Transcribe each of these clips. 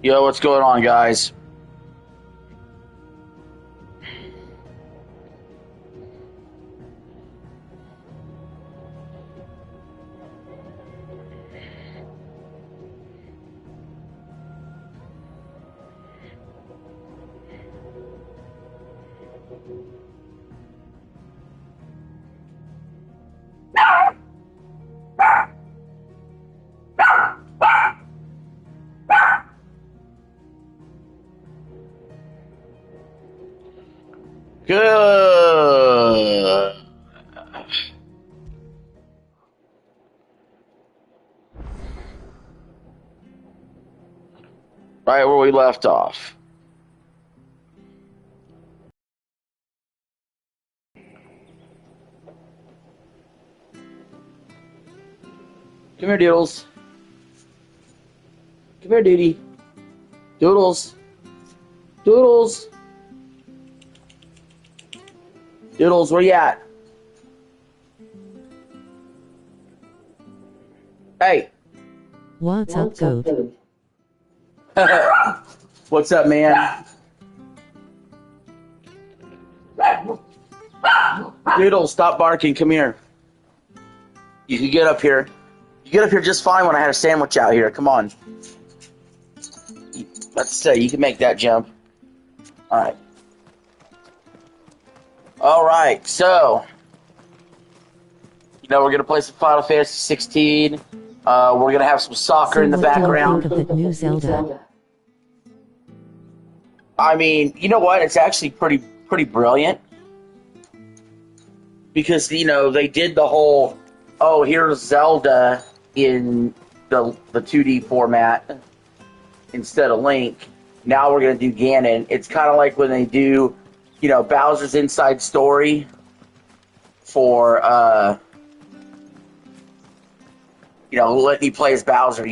Yo, what's going on, guys? Good. Right where we left off. Come here, Doodles. Come here, Doody. Doodles. Doodles. Doodles, where you at? Hey. What's up, goat? What's up, man? Doodles, stop barking. Come here. You can get up here. You get up here just fine when I had a sandwich out here. Come on. Let's say you can make that jump. All right. All right. So, we're gonna play some Final Fantasy 16. We're gonna have some soccer in the background. What do you think of the new Zelda? I mean, you know what? It's actually pretty brilliant because they did the whole, oh, here's Zelda in the 2D format instead of Link. Now we're gonna do Ganon. It's kind of like when they do, Bowser's Inside Story for letting you play as Bowser.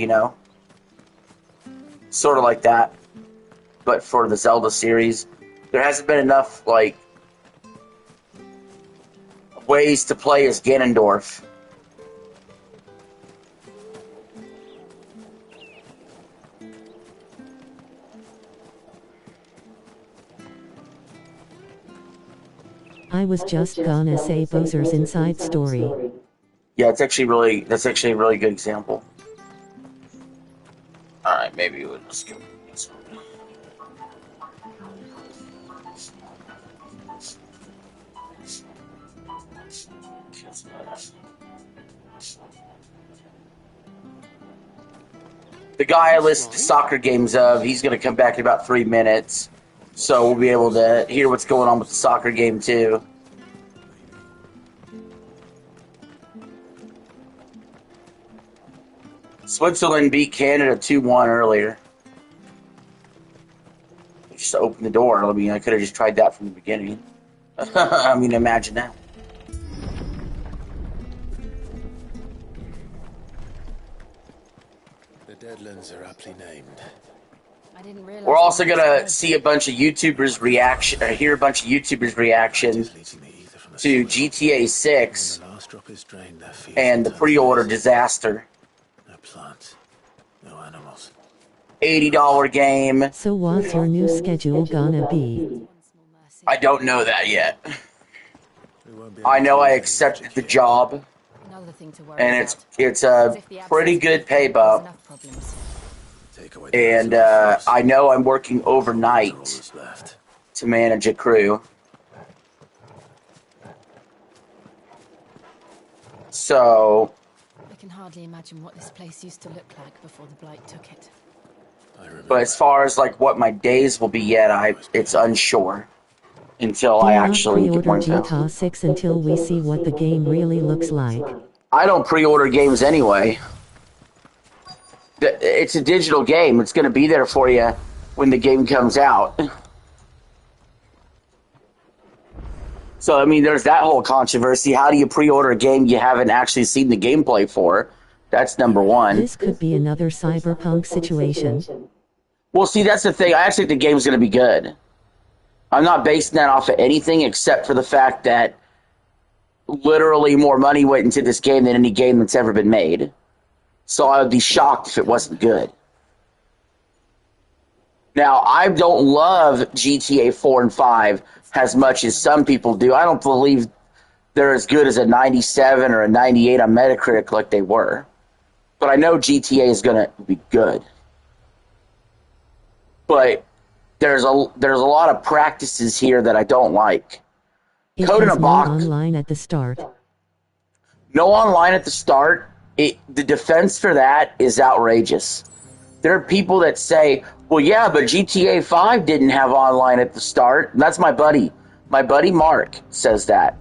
Sort of like that. But for the Zelda series, there hasn't been enough ways to play as Ganondorf. I was just gonna say Bowser's Inside Story. Yeah, that's actually a really good example. All right, maybe we'll just go. The guy I list soccer games of, he's going to come back in about 3 minutes. So we'll be able to hear what's going on with the soccer game, too. Switzerland beat Canada 2-1 earlier. Just open the door. I mean, I could have just tried that from the beginning. I mean, imagine that. The Deadlands are aptly named. I didn't realize. We're also gonna see a bunch of YouTubers reaction, or hear a bunch of YouTubers reaction to GTA 6 and the pre-order disaster. No plants, no animals. $80 game. So what's your new schedule gonna be? I don't know that yet. I know I accepted the job, and it's a pretty good pay bump. And I know I'm working overnight to manage a crew. So, I can hardly imagine what this place used to look like before the Blight took it. but as far as what my days will be yet, it's unsure until I actually get more info. GTA 6 until we see what the game really looks like. I don't pre-order games anyway. It's a digital game. It's going to be there for you when the game comes out. So, I mean, there's that whole controversy. How do you pre-order a game you haven't actually seen the gameplay for? That's number one. This could be another cyberpunk situation. Well, see, that's the thing. I actually think the game's going to be good. I'm not basing that off of anything except for the fact that literally more money went into this game than any game that's ever been made. So I would be shocked if it wasn't good. Now, I don't love GTA 4 and 5 as much as some people do. I don't believe they're as good as a 97 or a 98 on Metacritic like they were. But I know GTA is going to be good. But there's a lot of practices here that I don't like. It Code in has a no box. online at the start. No online at the start. The defense for that is outrageous. There are people that say, well, yeah, but GTA 5 didn't have online at the start. And that's my buddy. My buddy Mark says that.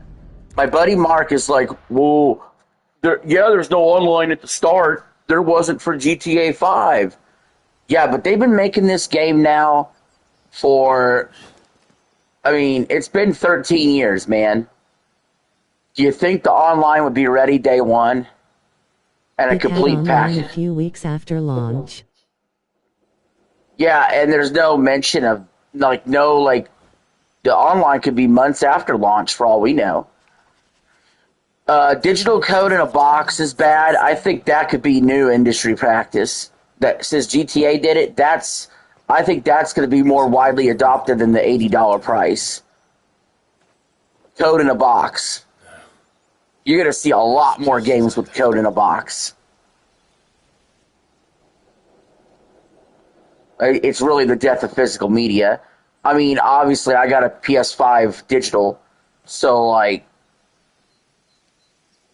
My buddy Mark is like, well, there's no online at the start. There wasn't for GTA 5. Yeah, but they've been making this game now for, I mean, it's been 13 years, man. Do you think the online would be ready day one? And a It had complete online a pack? few weeks after launch. Yeah, and there's no mention of, the online could be months after launch for all we know. Digital code in a box is bad. I think that could be new industry practice. That since GTA did it, I think that's going to be more widely adopted than the $80 price. Code in a box. You're going to see a lot more games with code in a box. It's really the death of physical media. I mean, obviously, I got a PS5 digital, so,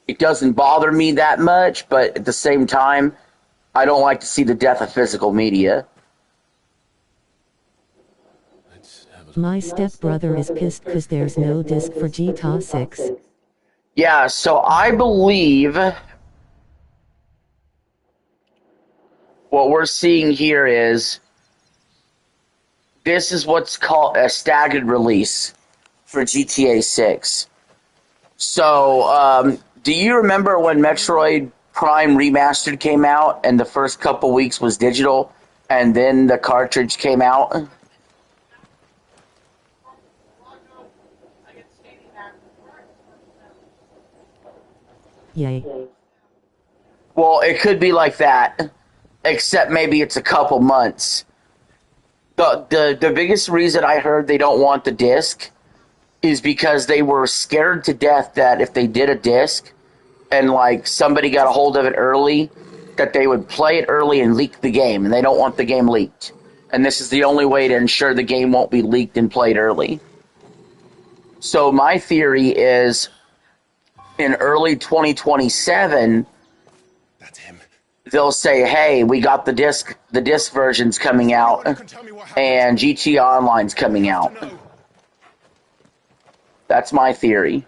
it doesn't bother me that much, but at the same time, I don't like to see the death of physical media. My stepbrother is pissed because there's no disc for GTA 6. Yeah, so I believe what we're seeing here is this is what's called a staggered release for GTA 6. So, do you remember when Metroid Prime Remastered came out and the first couple weeks was digital and then the cartridge came out? Yay. Well, it could be like that, except maybe it's a couple months. The biggest reason I heard they don't want the disc is because they were scared to death that if they did a disc and somebody got a hold of it early, that they would play it early and leak the game, and they don't want the game leaked. And this is the only way to ensure the game won't be leaked and played early. So my theory is in early 2027, That's him. they'll say, hey, we got the disc version's coming out, and GTA Online's coming out. That's my theory.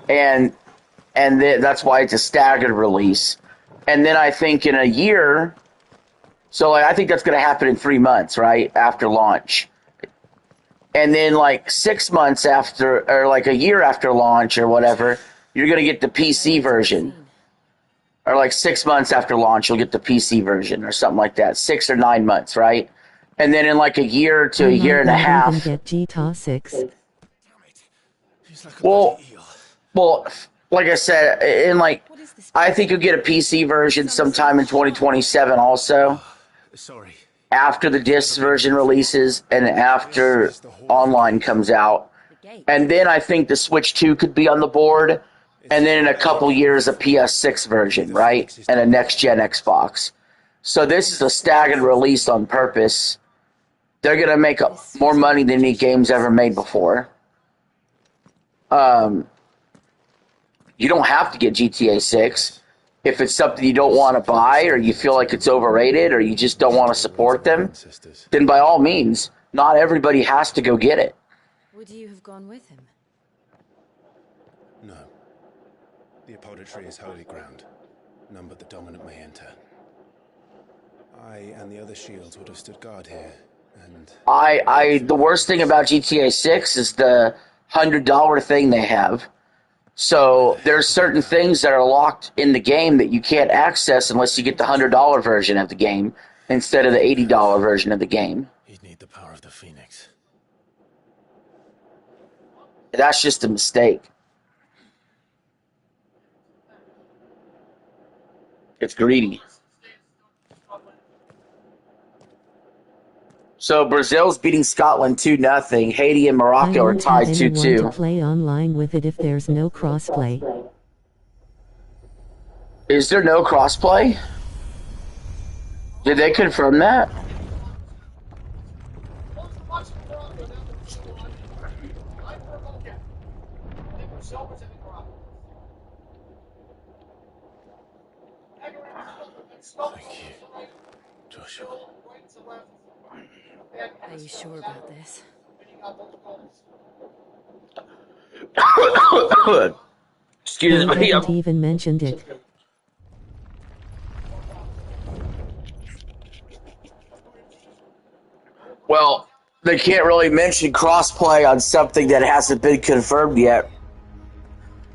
And that's why it's a staggered release. And then I think in a year, so I think that's going to happen in 3 months, right, after launch. And then 6 months after, or a year after launch or whatever, you're going to get the PC version. Or 6 months after launch, you'll get the PC version or something like that. 6 or 9 months, right? And then in a year to a year and a half. Even get GTA 6. Well, like I said, I think you'll get a PC version sometime in 2027 also. Sorry. After the disc version releases and after online comes out. And then I think the Switch 2 could be on the board. And then in a couple years, a PS6 version, right? And a next-gen Xbox. So this is a staggered release on purpose. They're going to make more money than any game's ever made before. You don't have to get GTA 6. If it's something you don't want to buy, or you feel like it's overrated, or you just don't want to support them, then by all means, not everybody has to go get it. Would you have gone with him? No. The apodatory is holy ground. None but the dominant may enter. I and the other shields would have stood guard here, and The worst thing about GTA 6 is the $100 thing they have. So there's certain things that are locked in the game that you can't access unless you get the $100 version of the game instead of the $80 version of the game. he'd need the power of the Phoenix. That's just a mistake. It's greedy. So Brazil's beating Scotland 2-0. Haiti and Morocco are tied 2-2. I won't have anyone to play online with it if there's no crossplay. Is there no crossplay? Did they confirm that? Thank you, Joshua. Are you sure about this? Excuse They me. haven't even mentioned it. Well, they can't really mention crossplay on something that hasn't been confirmed yet.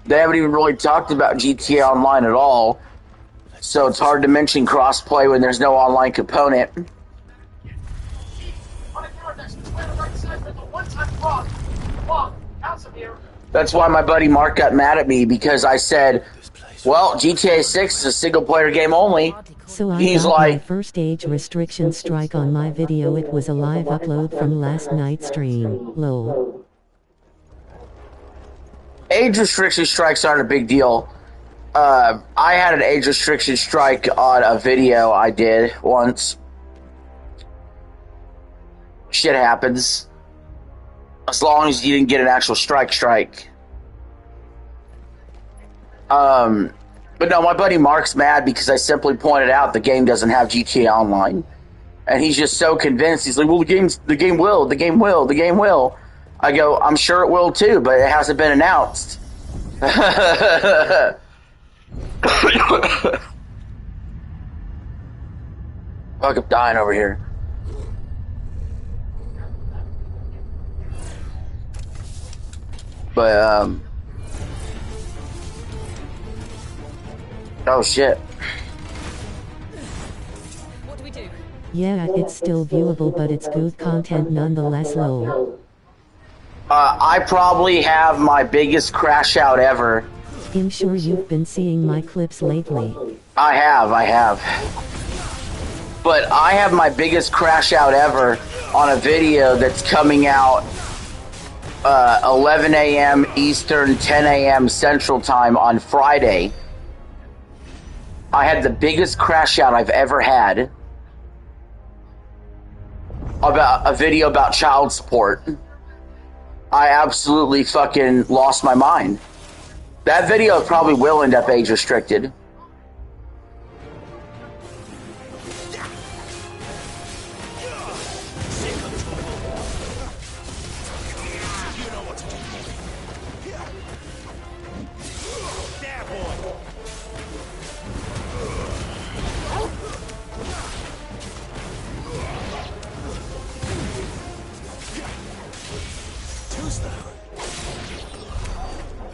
They haven't even really talked about GTA Online at all. So it's hard to mention crossplay when there's no online component. That's why my buddy Mark got mad at me, because I said, well, GTA 6 is a single-player game only. So I He's got like, my first age restriction strike on my video. It was a live upload from last night's stream. Lol. age restriction strikes aren't a big deal. I had an age restriction strike on a video I did once. Shit happens. As long as you didn't get an actual strike. But no, my buddy Mark's mad because I simply pointed out the game doesn't have GTA Online. And he's just so convinced. He's like, well, the game will. I go, I'm sure it will too, but it hasn't been announced. Fuck, I'm dying over here. But, oh shit. What do we do? Yeah, it's still viewable, but it's good content nonetheless. Lol. I probably have my biggest crash out ever. I'm sure you've been seeing my clips lately. I have. But I have my biggest crash out ever on a video that's coming out 11 a.m. Eastern, 10 a.m. Central Time on Friday. I had the biggest crash out I've ever had about a video about child support. I absolutely fucking lost my mind. That video probably will end up age restricted.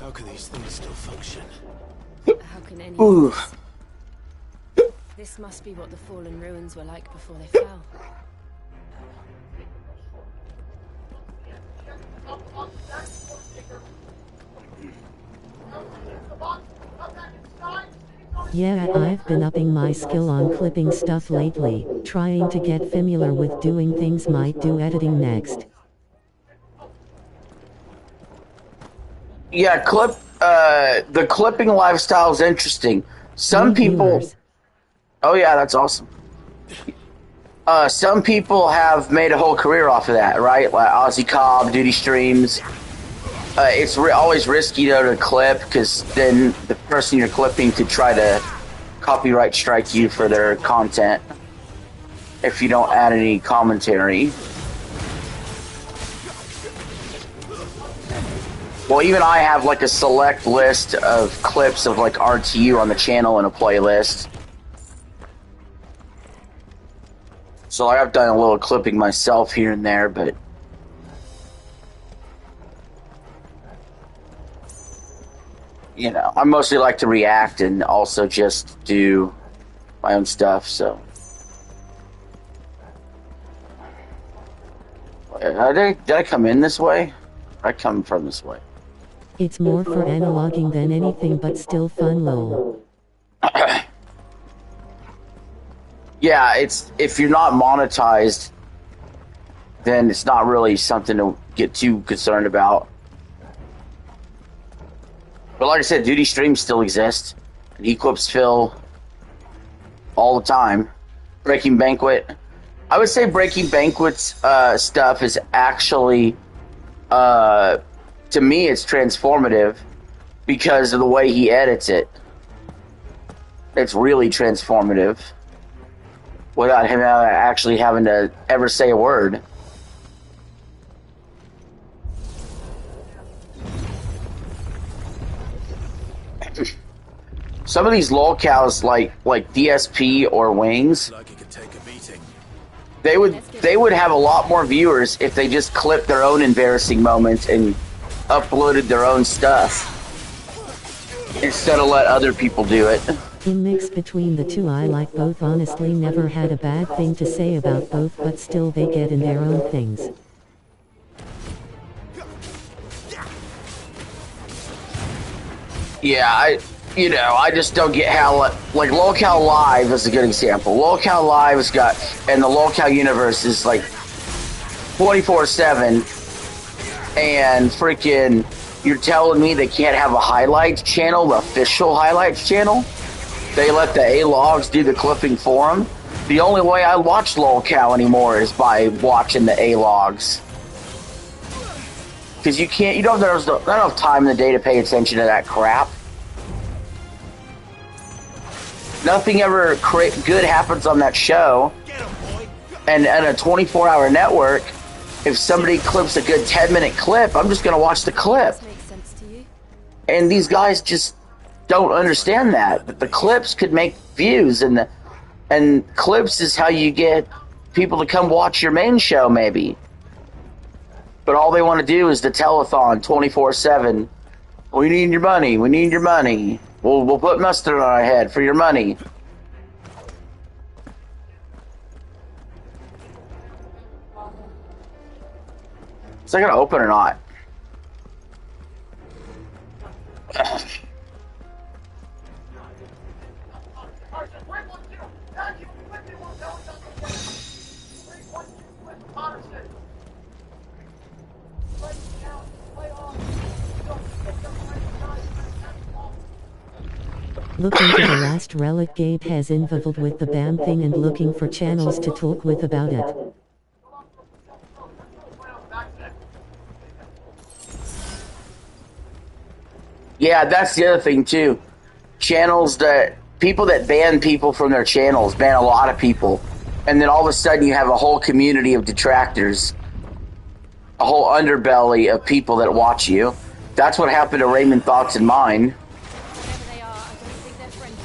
How can these things still function? How can any Ooh. of this? This must be what the fallen ruins were like before they fell. Yeah, I've been upping my skill on clipping stuff lately, trying to get familiar with doing things. Might do editing next. Yeah, the clipping lifestyle is interesting. Some New people... viewers. Oh yeah, that's awesome. Some people have made a whole career off of that, right? Like Aussie Cobb, duty streams. It's always risky though to clip, because then the person you're clipping could try to copyright strike you for their content if you don't add any commentary. Well, even I have like a select list of clips of like RTU on the channel in a playlist. So like, I've done a little clipping myself here and there, but you know, I mostly like to react and also just do my own stuff. So did I come in this way? I come from this way. It's more for analoging than anything, but still fun, lol. Yeah, it's if you're not monetized, then it's not really something to get too concerned about. But like I said, Duty streams still exist, and he clips Phil all the time. Breaking Banquet, I would say Breaking Banquet's stuff is actually, to me, it's transformative because of the way he edits it. It's really transformative without him actually having to ever say a word. Some of these lolcows, like DSP or Wings, Like it could take a beating. they would have a lot more viewers if they just clipped their own embarrassing moments and uploaded their own stuff instead of let other people do it. In mix between the two, I like both. Honestly, never had a bad thing to say about both, but still they get in their own things. Yeah, I just don't get how, like, Lolcow Live is a good example. Lolcow Live has got, and the Lolcow universe is like 24/7, and freaking, you're telling me they can't have a highlights channel, the official highlights channel? They let the A-logs do the clipping for them? The only way I watch Lolcow anymore is by watching the A-logs. Because you don't have enough time in the day to pay attention to that crap. Nothing ever good happens on that show. And at a 24-hour network, if somebody clips a good 10-minute clip, I'm just going to watch the clip. Does this make sense to you? And these guys just don't understand that the clips could make views, and clips is how you get people to come watch your main show, maybe. But all they want to do is the telethon 24/7. We need your money. We need your money. We'll put mustard on our head for your money. Is that gonna open or not? Looking to the last relic Gabe has involved with the BAM thing and looking for channels to talk with about it. Yeah, that's the other thing too. Channels that people that ban people from their channels ban a lot of people, and then all of a sudden you have a whole community of detractors, a whole underbelly of people that watch you. That's what happened to Raymond Thoughts and Mine. Whatever they are, I don't think they're friendly.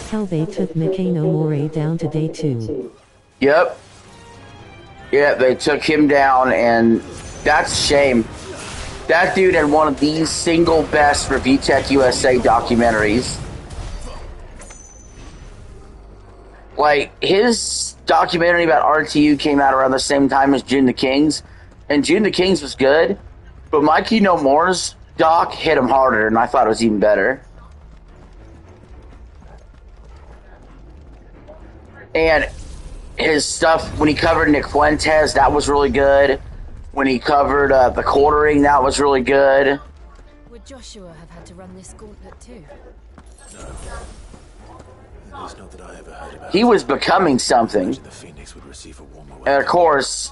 Hell, they took Mikano More down to day 2. Yep. Yeah, they took him down, and that's a shame. That dude had one of the single best Review Tech USA documentaries. Like, his documentary about RTU came out around the same time as June the Kings, and June the Kings was good, but Mikey No More's doc hit him harder, and I thought it was even better. And his stuff, when he covered Nick Fuentes, that was really good. When he covered the quartering, that was really good. Would Joshua have had to run this gauntlet too? At least not that I ever heard about. He was becoming something. The Phoenix would receive a warmer welcome. And of course,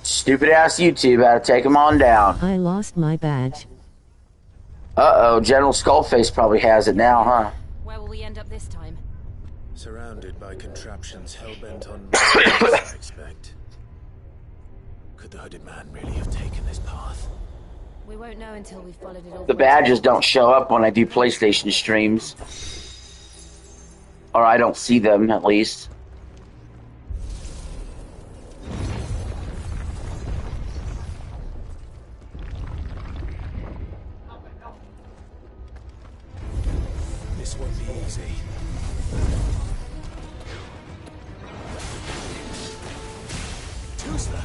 stupid ass YouTube had to take him on down. I lost my badge. Uh-oh, General Skullface probably has it now, huh? Where will we end up this time? Surrounded by contraptions hell-bent on madness, I expect. Could the hooded man really have taken this path? We won't know until we've followed it all. The badges don't show up when I do PlayStation streams. Or I don't see them, at least. This won't be easy. Too slow.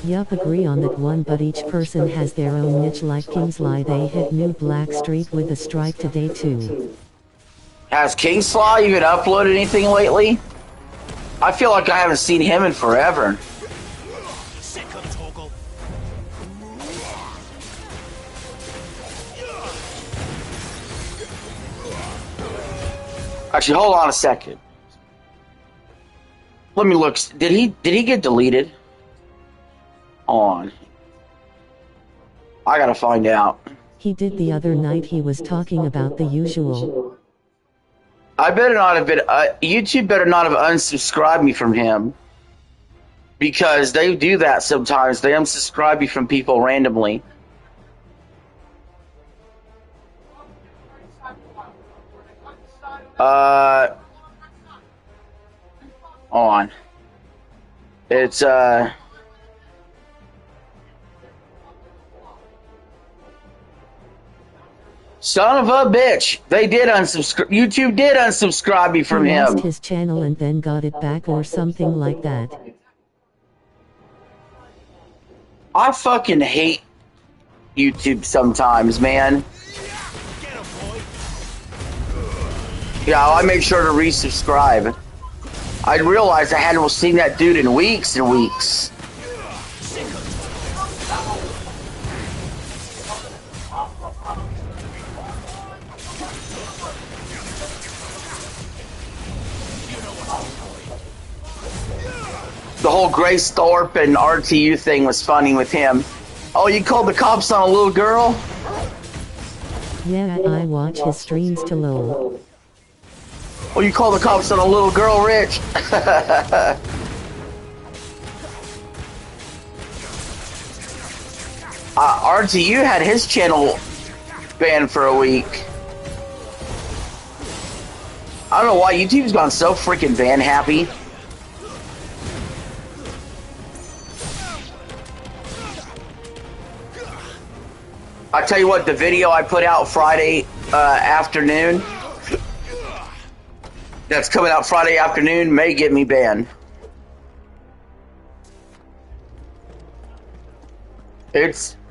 Yup, agree on that one, but each person has their own niche like Kingsley. They hit New Black Street with a strike today too. Has Kingslaw even uploaded anything lately? I feel like I haven't seen him in forever. Sick of Torgal. Actually, hold on a second. Let me look. Did he get deleted? On. I gotta find out. He did the other night. He was talking about the usual. I better not have been. YouTube better not have unsubscribed me from him, because they do that sometimes. They unsubscribe you from people randomly. On. It's son of a bitch. They did unsubscribe. YouTube did unsubscribe me from He him. lost his channel and then got it back or something like that. I fucking hate YouTube sometimes, man. Yeah, I make sure to resubscribe. I realized I hadn't seen that dude in weeks and weeks. The whole Grace Thorpe and RTU thing was funny with him. Oh, you called the cops on a little girl? Yeah, I watch his streams to lol. Oh, you called the cops on a little girl, Rich? RTU had his channel banned for a week. I don't know why YouTube's gone so freaking ban happy. I tell you what, the video I put out Friday afternoon, that's coming out Friday afternoon, may get me banned.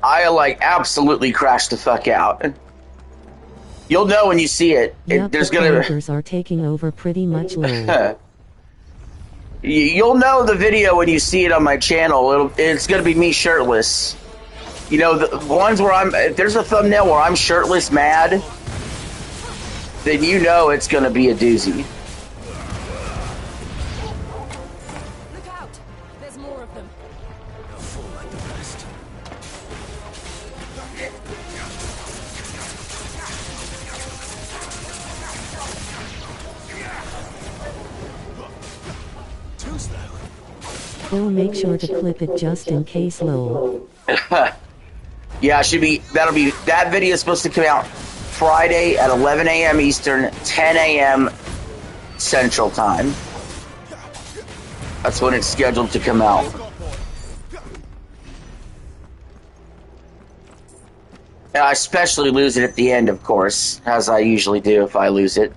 I like absolutely crashed the fuck out. You'll know when you see it. Yup, There's the gonna. characters are taking over pretty much lol. You'll know the video when you see it on my channel. It's gonna be me shirtless. You know, the ones where if there's a thumbnail where I'm shirtless mad, then you know it's gonna be a doozy. Look out! There's more of them. They'll fall like the rest. Too slow. We'll make sure to clip it just in case lol. Yeah, that video is supposed to come out Friday at 11 a.m. Eastern, 10 a.m. Central Time. That's when it's scheduled to come out. And I especially lose it at the end, of course, as I usually do if I lose it.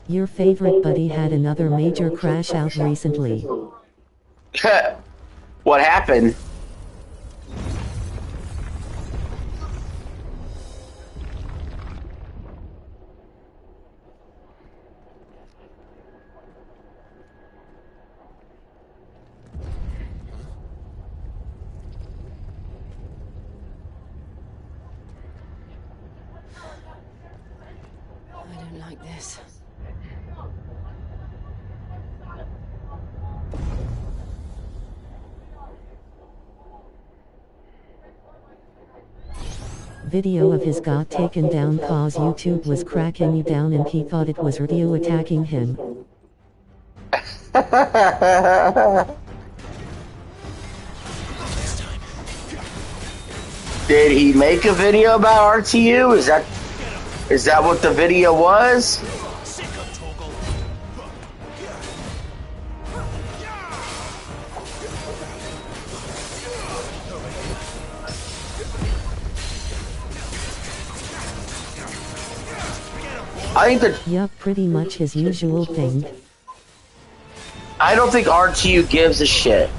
Your favorite buddy had another major crash out recently. What happened? like this. Video of his got taken down cause YouTube was cracking me down and he thought it was Ryu attacking him. Did he make a video about RTU? Is that what the video was? I think that Yup, pretty much his usual thing. I don't think RTU gives a shit.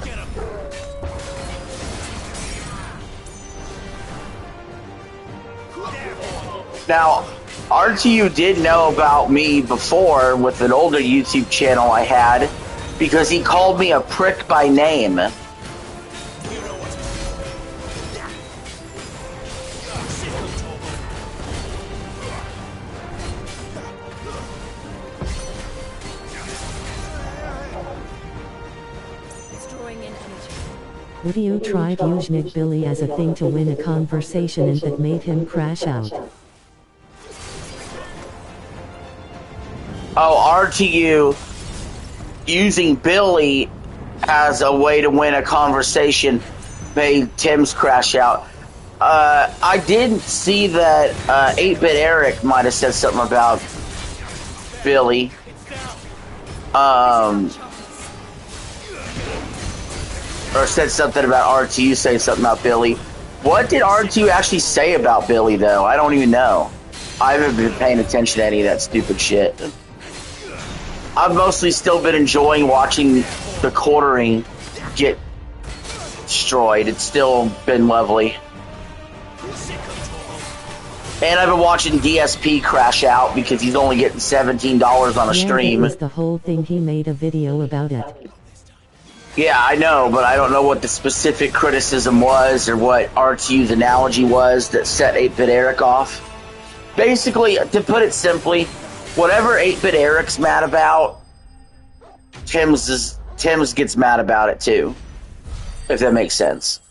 Now, RTU did know about me before with an older YouTube channel I had because he called me a prick by name. It's drawing in energy. Ryu tried using Billy as a thing to win a conversation and that made him crash out. Oh, RTU using Billy as a way to win a conversation made Tim's crash out. I did see that 8-Bit Eric might have said something about Billy. Or said something about RTU saying something about Billy. What did RTU actually say about Billy, though? I don't even know. I haven't been paying attention to any of that stupid shit. I've mostly still been enjoying watching the quartering get destroyed. It's still been lovely. And I've been watching DSP crash out because he's only getting $17 on a stream. That was the whole thing, he made a video about it. Yeah, I know, but I don't know what the specific criticism was or what RTU's analogy was that set 8-Bit Eric off. Basically, to put it simply, whatever 8-Bit Eric's mad about, Tim's gets mad about it too, if that makes sense.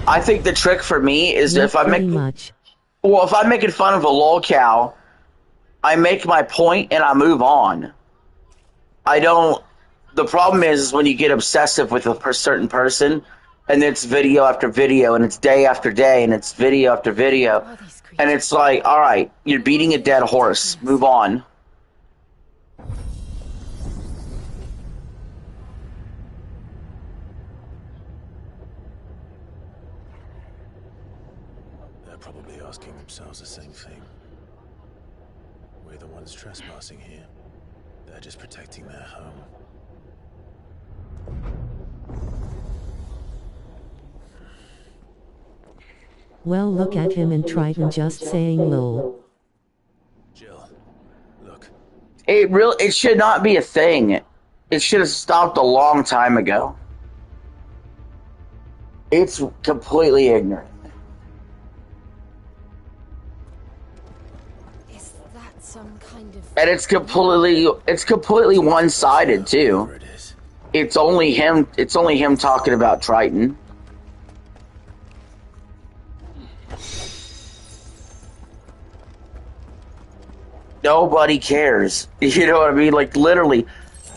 I think the trick for me is Not if I'm pretty making much. well, if I'm making fun of a lolcow, I make my point and I move on. I don't. The problem is when you get obsessive with a certain person, and it's video after video, and it's day after day, and it's video after video, What are these creatures? and it's like, all right, you're beating a dead horse. Move on. They're probably asking themselves the same thing. We're the ones trespassing here. They're just protecting their home. Well, look at him and Triton just saying lol. Jill, look. It should not be a thing. It should have stopped a long time ago. It's completely ignorant. Is that some kind of... And it's completely one-sided too. Whatever it is. It's only him talking about Triton. Nobody cares. You know what I mean? Like literally,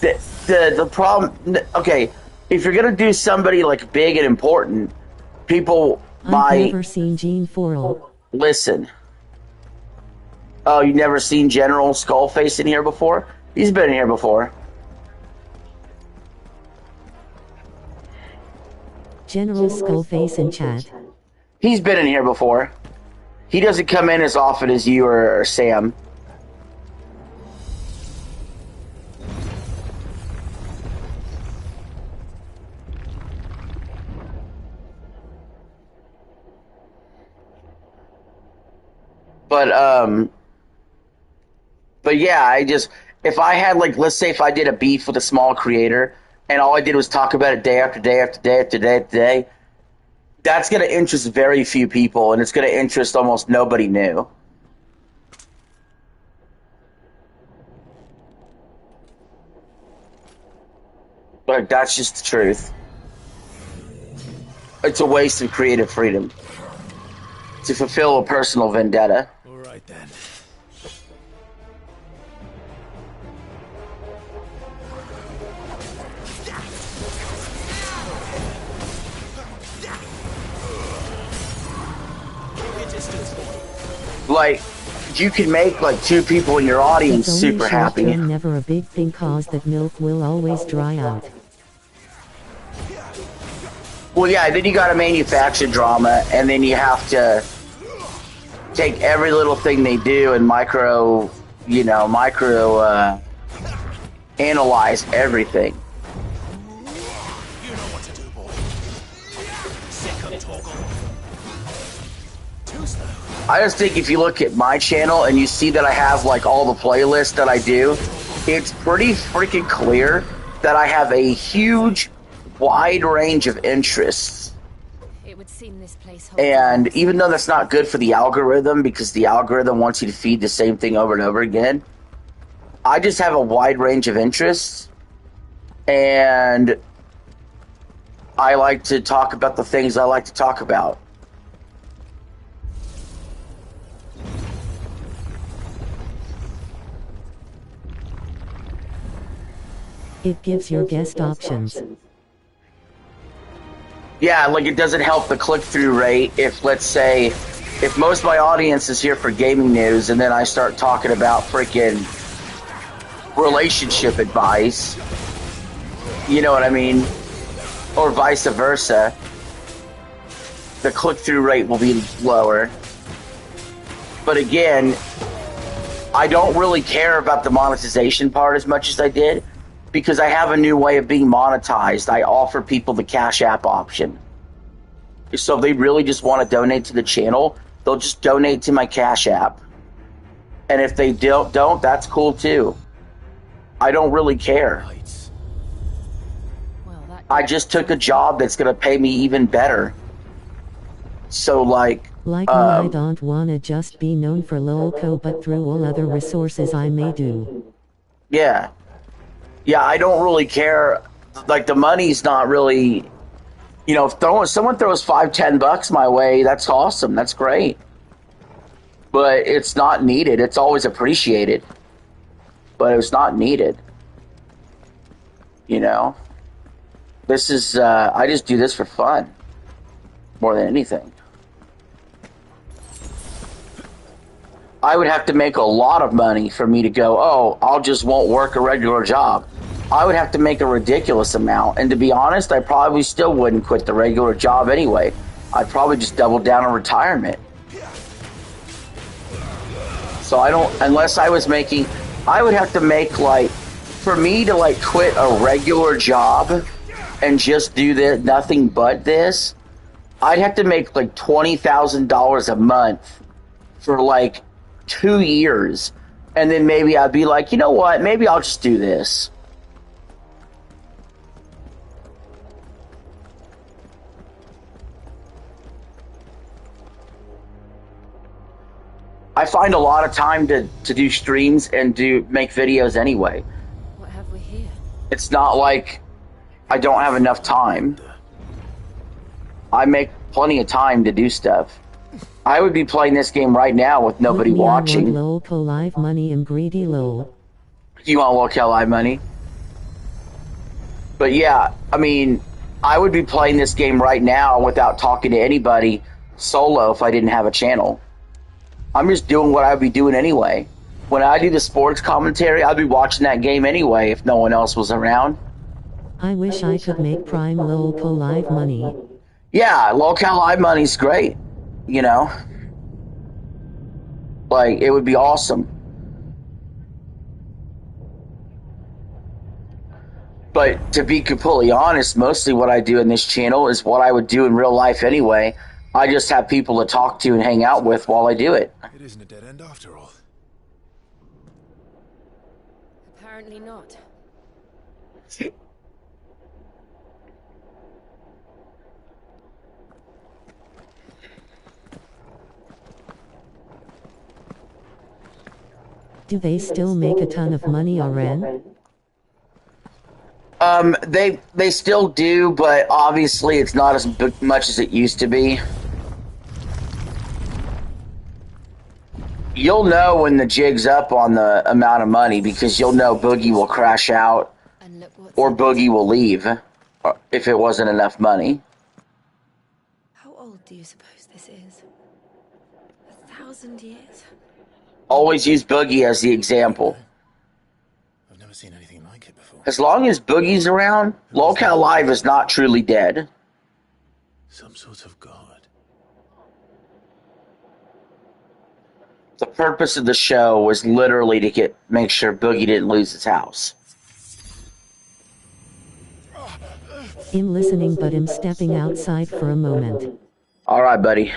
the problem. Okay, if you're gonna do somebody like big and important, people I've might never seen Gene Forel. listen. Oh, you never seen General Skullface in here before? He's been in here before. General Skullface in chat. He's been in here before. He doesn't come in as often as you or Sam. But yeah, if I had, like, let's say if I did a beef with a small creator, and all I did was talk about it day after day after day after day after day, that's going to interest very few people, and it's going to interest almost nobody new. Like, that's just the truth. It's a waste of creative freedom to fulfill a personal vendetta. All right then. Like, you can make like 2 people in your audience It's only super happy. short-term, never a big thing, cause that milk will always dry out. Well, yeah, then you got to manufacture drama, and then you have to take every little thing they do and analyze everything. You know what to do, boy. Second toggle. Too slow. I just think if you look at my channel and you see that I have like all the playlists that I do, it's pretty freaking clear that I have a huge, wide range of interests. It would seem this place holds And even though that's not good for the algorithm, because the algorithm wants you to feed the same thing over and over again, I just have a wide range of interests, and I like to talk about the things I like to talk about. It gives your guest options. Yeah, like it doesn't help the click-through rate if, let's say, if most of my audience is here for gaming news and then I start talking about freaking relationship advice, you know what I mean? Or vice versa, the click-through rate will be lower. But again, I don't really care about the monetization part as much as I did, because I have a new way of being monetized. I offer people the Cash App option. So if they really just want to donate to the channel, they'll just donate to my Cash App. And if they don't, that's cool too. I don't really care. Lights. well, that I just took a job that's going to pay me even better. So like Me, I don't wanna just be known for LOLCO, but through all other resources I may do. yeah. Yeah, I don't really care. Like, the money's not really, if someone throws $5-10 my way, that's awesome. That's great. But it's not needed. It's always appreciated. But it's not needed. This is, I just do this for fun. More than anything. I would have to make a lot of money for me to go, oh, I'll just won't work a regular job. I would have to make a ridiculous amount. And to be honest, I probably still wouldn't quit the regular job anyway. I'd probably just double down on retirement. So unless I was making, I would have to make for me to quit a regular job and just do nothing but this, I'd have to make $20,000 a month for 2 years. And then maybe I'd be like, you know what, maybe I'll just do this. I find a lot of time to do streams and make videos anyway. What have we here? It's not like I don't have enough time. I make plenty of time to do stuff. I would be playing this game right now with nobody Look me, watching. I want LOLCO live money, I'm greedy lol. You want Locale Live money? But yeah, I mean, I would be playing this game right now without talking to anybody solo if I didn't have a channel. I'm just doing what I'd be doing anyway. When I do the sports commentary, I'd be watching that game anyway if no one else was around. I wish I could make Prime LOLCO live money. Yeah, Locale Live money's great. It would be awesome. But to be completely honest, mostly what I do in this channel is what I would do in real life anyway. I just have people to talk to and hang out with while I do it. It isn't a dead end after all. Apparently not. Do they still make a ton of money, Oren? They still do, but obviously it's not as much as it used to be. You'll know when the jig's up on the amount of money because you'll know Boogie will crash out And look what's or in it. Boogie will leave if it wasn't enough money. How old do you suppose this is? 1,000 years? Always use Boogie as the example. I've never seen anything like it before. As long as Boogie's around, Lolcat Live is not truly dead. Some sort of god. The purpose of the show was literally to make sure Boogie didn't lose his house. I'm listening, but I'm stepping outside for a moment. All right, buddy.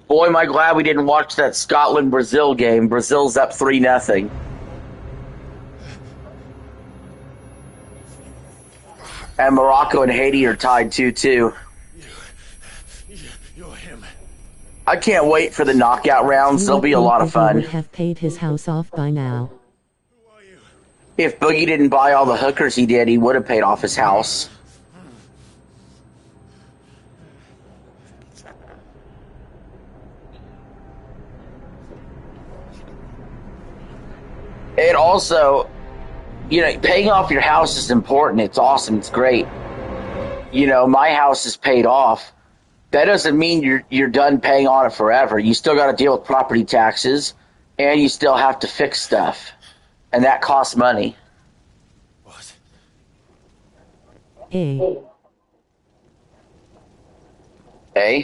Boy, am I glad we didn't watch that Scotland-Brazil game. Brazil's up 3-0. And Morocco and Haiti are tied 2-2. You're him. I can't wait for the knockout rounds. You They'll would be a think lot of that he fun. would have paid his house off by now. Who are you? If Boogie didn't buy all the hookers he did, he would have paid off his house. It also, paying off your house is important. It's awesome. It's great. My house is paid off. That doesn't mean you're done paying on it forever. You still got to deal with property taxes, and you still have to fix stuff, and that costs money. What? Eh? Eh?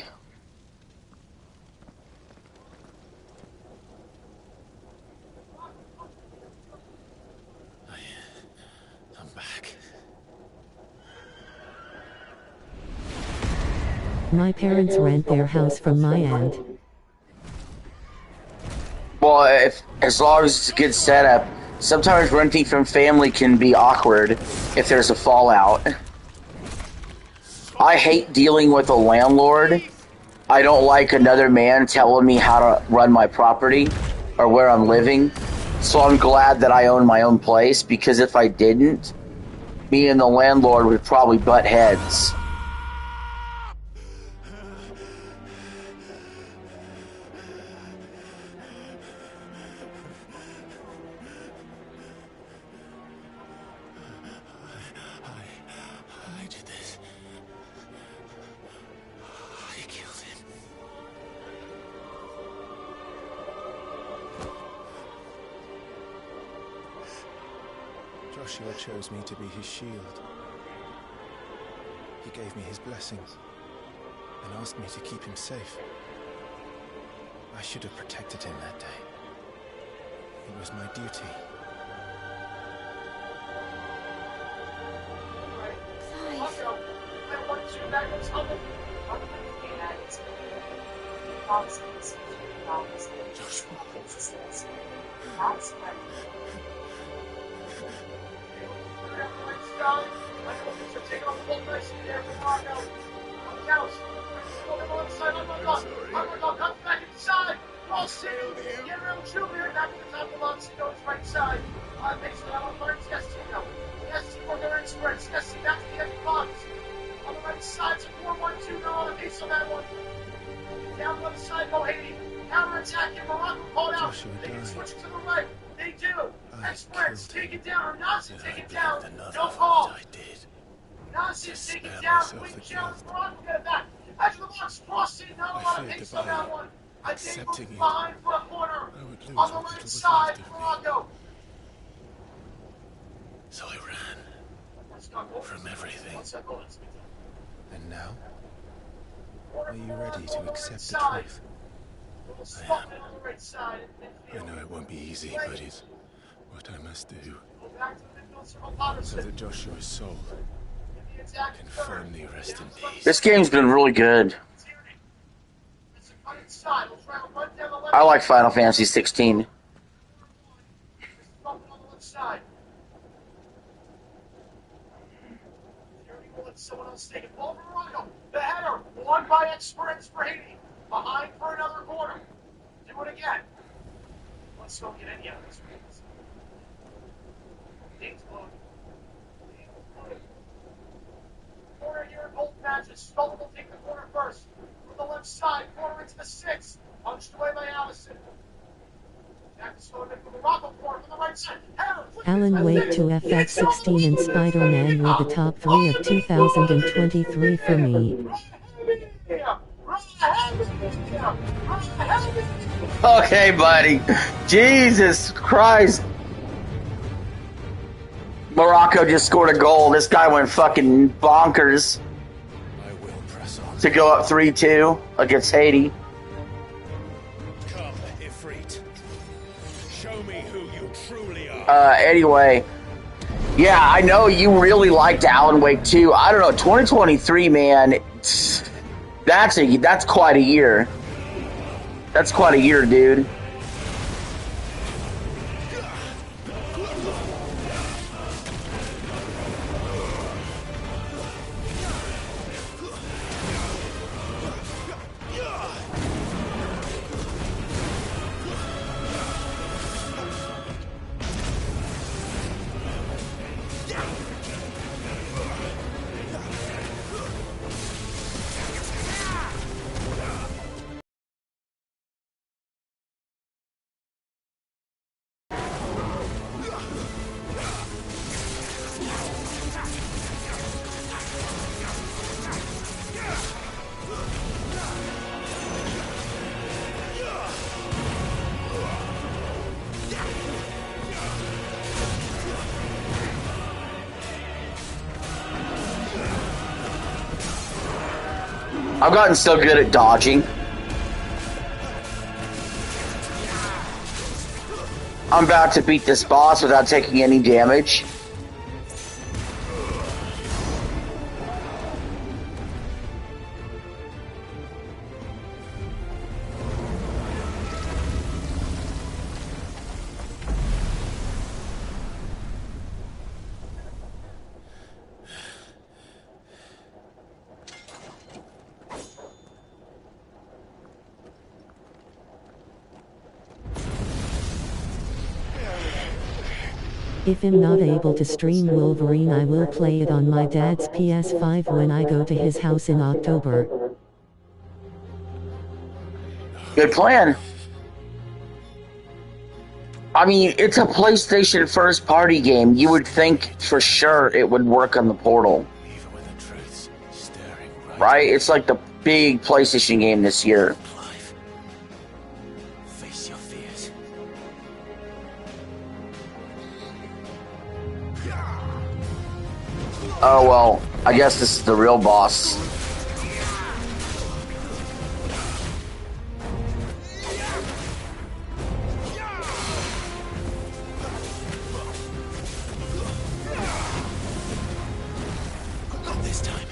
I'm back. My parents rent their house from my end. Well, as long as it's a good setup. Sometimes renting from family can be awkward if there's a fallout. I hate dealing with a landlord. I don't like another man telling me how to run my property or where I'm living. So I'm glad that I own my own place, because if I didn't, me and the landlord would probably butt heads. I did this. I killed him. Joshua chose me to be his shield. He gave me his blessings and asked me to keep him safe. I should have protected him that day. It was my duty. Joshua died. Switch to the right. They do. Experts, take it down. Nazi, Then take I it down. blamed another No for call. what I did. Nazi, To take it spare down. myself Quick the challenge. guilt. Morocco, get it back. After the box, crossing. Not a I lot of feared pace the on that buy. one. I think Accepting moving it. behind for a corner. I would lose On the what right little was side, left of me. Morocco. So I ran from everything. And now? Are you ready to accept the truth? Stop it on the right side. I know it won't be easy, but it's what I must do. Go back to the midfield circle, Patterson. So that Joshua's soul The attack can third. firmly rest in peace. This game's been really good. It's a cut inside. We'll try to run down the left. I like Final Fantasy 16. On the left side. someone else taking ball from Morocco. The header, won by experts for Haiti. Behind for another corner. Do it again. Let's go get any of this. Things loaded. Corner here in both matches. Stoll will take the corner first. From the left side, corner into the 6. Punched away by Allison. Back to Stoll from the Morocco corner from the right side. Alan Wake to FF16 and Spider-Man were the top 3 of 2023 for me. Okay, buddy. Jesus Christ. Morocco just scored a goal. This guy went fucking bonkers I will press on. to go up 3-2 against Haiti. Come, Ifrit. Show me who you truly are. Anyway, yeah, I know you really liked Alan Wake 2. I don't know, 2023, man, that's quite a year. That's quite a year, dude. I've gotten so good at dodging. I'm about to beat this boss without taking any damage. If I'm not able to stream Wolverine, I will play it on my dad's PS5 when I go to his house in October. Good plan. I mean, it's a PlayStation first party game. You would think for sure it would work on the Portal. Even with the truths staring Right? It's like the big PlayStation game this year. Clive. Face your fears. Oh, well, I guess this is the real boss. Not this time.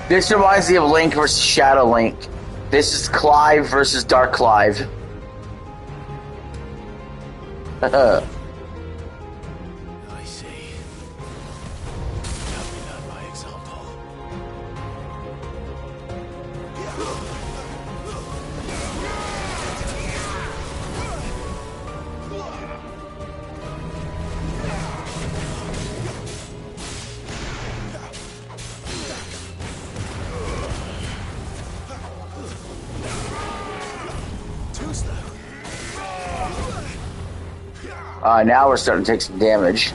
This reminds me of Link versus Shadow Link. This is Clive versus Dark Clive. I see. Help me learn by example. Too slow. Now we're starting to take some damage.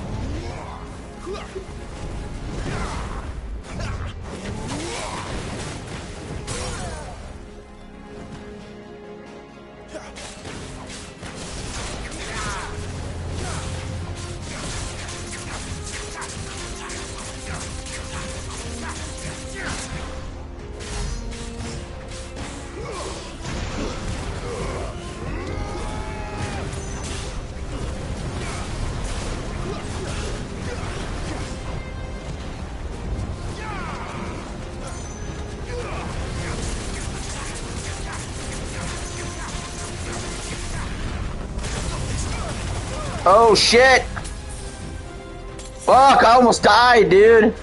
Oh shit! Fuck, I almost died, dude.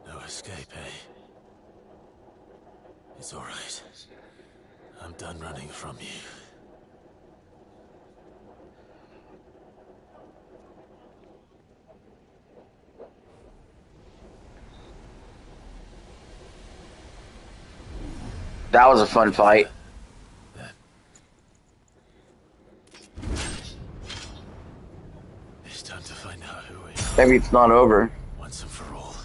No escape, eh? It's all right. I'm done running from you. That was a fun fight. It's time to find out who we are Maybe it's not over. once and for all.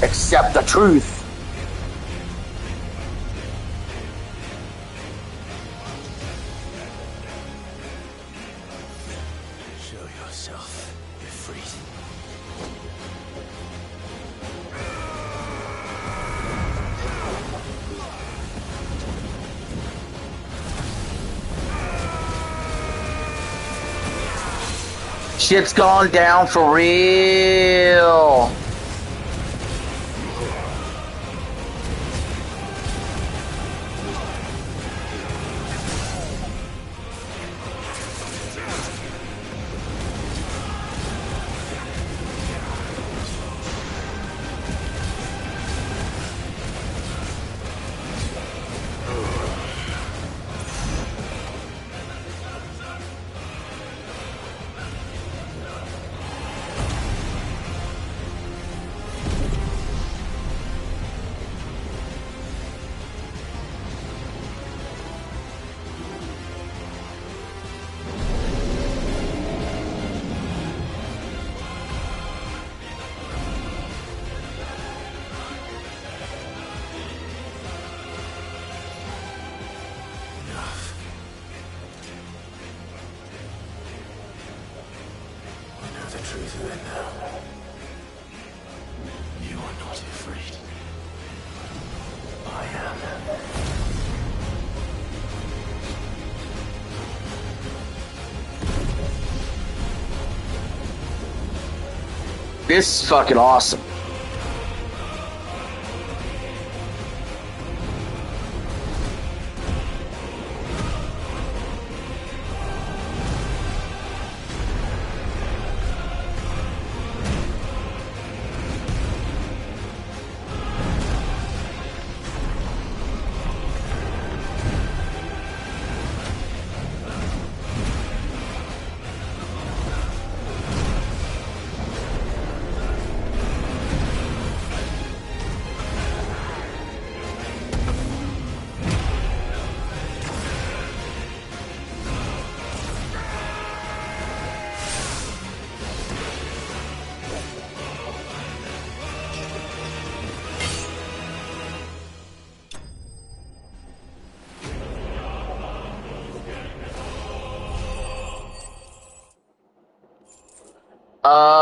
Accept the truth. Show yourself. You're free. Shit's gone down for real. The truth of it now. You are not afraid. I am. This is fucking awesome.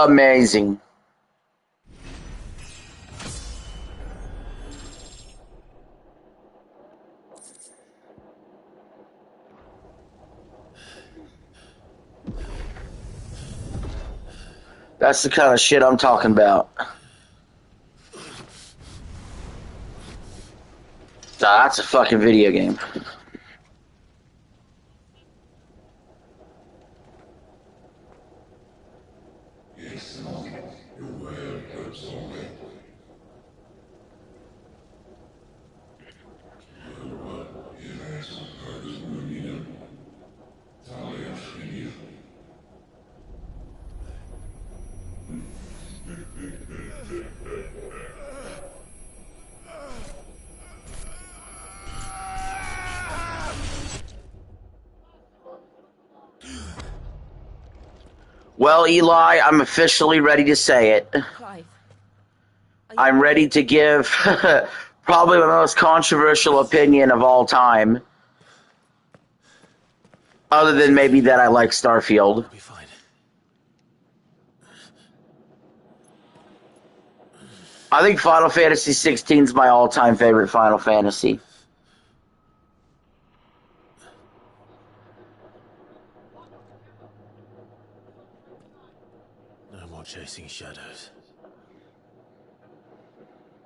Amazing. That's the kind of shit I'm talking about. That's a fucking video game. Well, Eli, I'm officially ready to say it. Clive. Are you I'm ready to give probably the most controversial opinion of all time. Other than maybe that I like Starfield. I'll be fine. I think Final Fantasy 16 is my all-time favorite Final Fantasy. No more chasing shadows.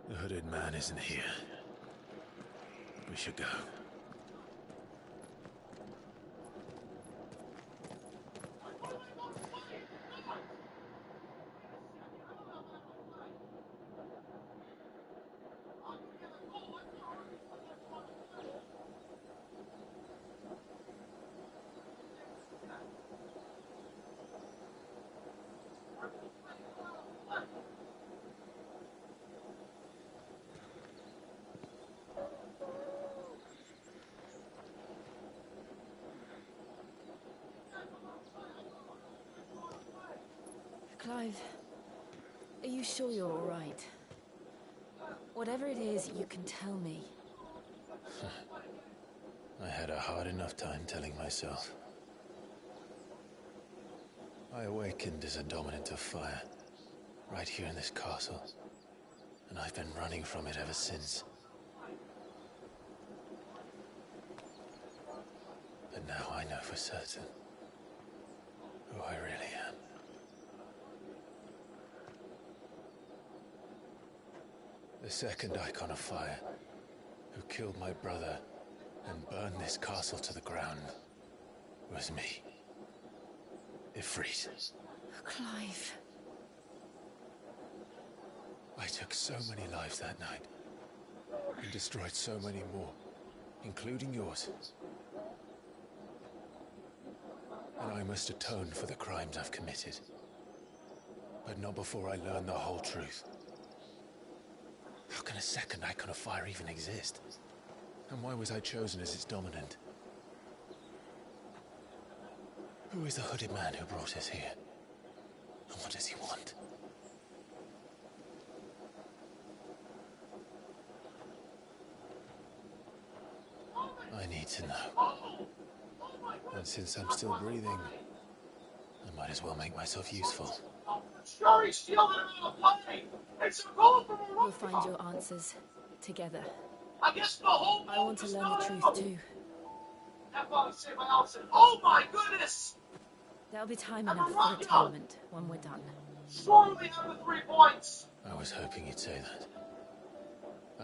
The hooded man isn't here. We should go. Clive, are you sure you're all right? Whatever it is, you can tell me. I had a hard enough time telling myself. I awakened as a dominant of fire, right here in this castle, and I've been running from it ever since. But now I know for certain who I really am. The second icon of fire, who killed my brother and burned this castle to the ground, was me. Ifrit. Clive. I took so many lives that night, and destroyed so many more, including yours. And I must atone for the crimes I've committed. But not before I learn the whole truth. How can a second icon of fire even exist? And why was I chosen as its dominant? Who is the hooded man who brought us here? And what does he want? I need to know. And since I'm still breathing, I might as well make myself useful. Sure, he's shielded him out of play. It's a goal from a We'll find your answers together. I guess the whole I want to learn the truth too. That body saved my Allison. Oh my goodness! There'll be time enough for atonement when we're done. Surely have the 3 points. I was hoping you'd say that.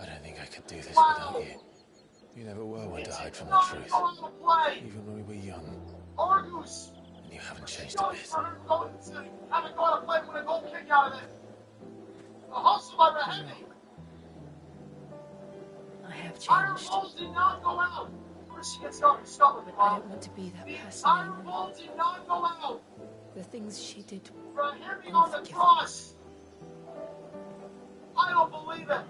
I don't think I could do this without you. You never were one to hide from the truth, even when we were young, Argus. and you haven't changed a bit. Haven't got to play with a goal kick out of it. The hustle by the heavy. I have Iron changed, balls did not go out. First she gets up and stubborn. but I don't want to be that The person iron anymore. balls did not go out. The things she did, For a heavy on the cross. I don't believe it.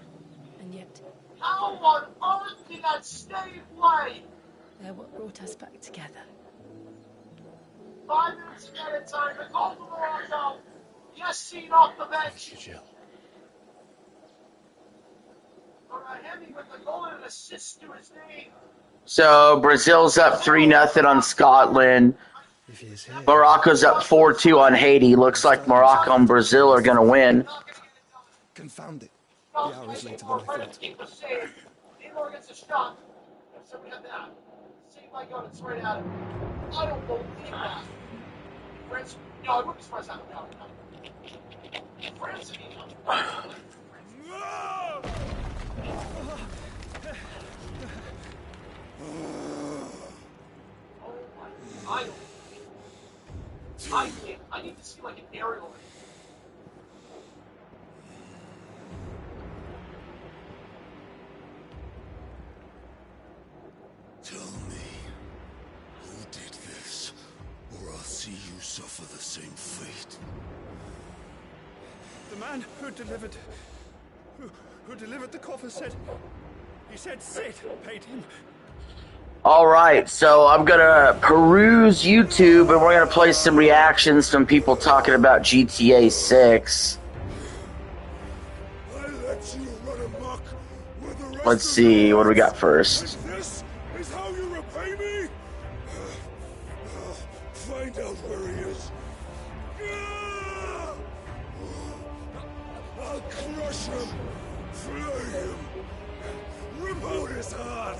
and yet How on earth did that stay in play? they're what brought us back together. 5 minutes of edit time. The goal from Morocco. Yes, seen off the Thank bench. you, Jill. For a heavy with the goal and an assist to his name. So Brazil's up 3-0 on Scotland. If he is here, Morocco's up 4-2 on Haiti. Looks like Morocco and Brazil are going to win. confound it. The hour is later than I thought. Keep the save. Neymar gets a shot. So we have that. Save by God, it's right at him. I don't believe that. France, no, I wouldn't be surprised out of that. France, I need to see like an aerial. Tell me, who did this, or I'll see you suffer the same fate. The man who delivered the coffer said... He said Sid paid him. All right, so I'm gonna peruse YouTube, and we're gonna play some reactions from people talking about GTA 6. I let you run amok with the rest Let's of see, your what do we got lives, first? and this is how you repay me? Find out where he is. I'll crush him, flay him, rip out his heart.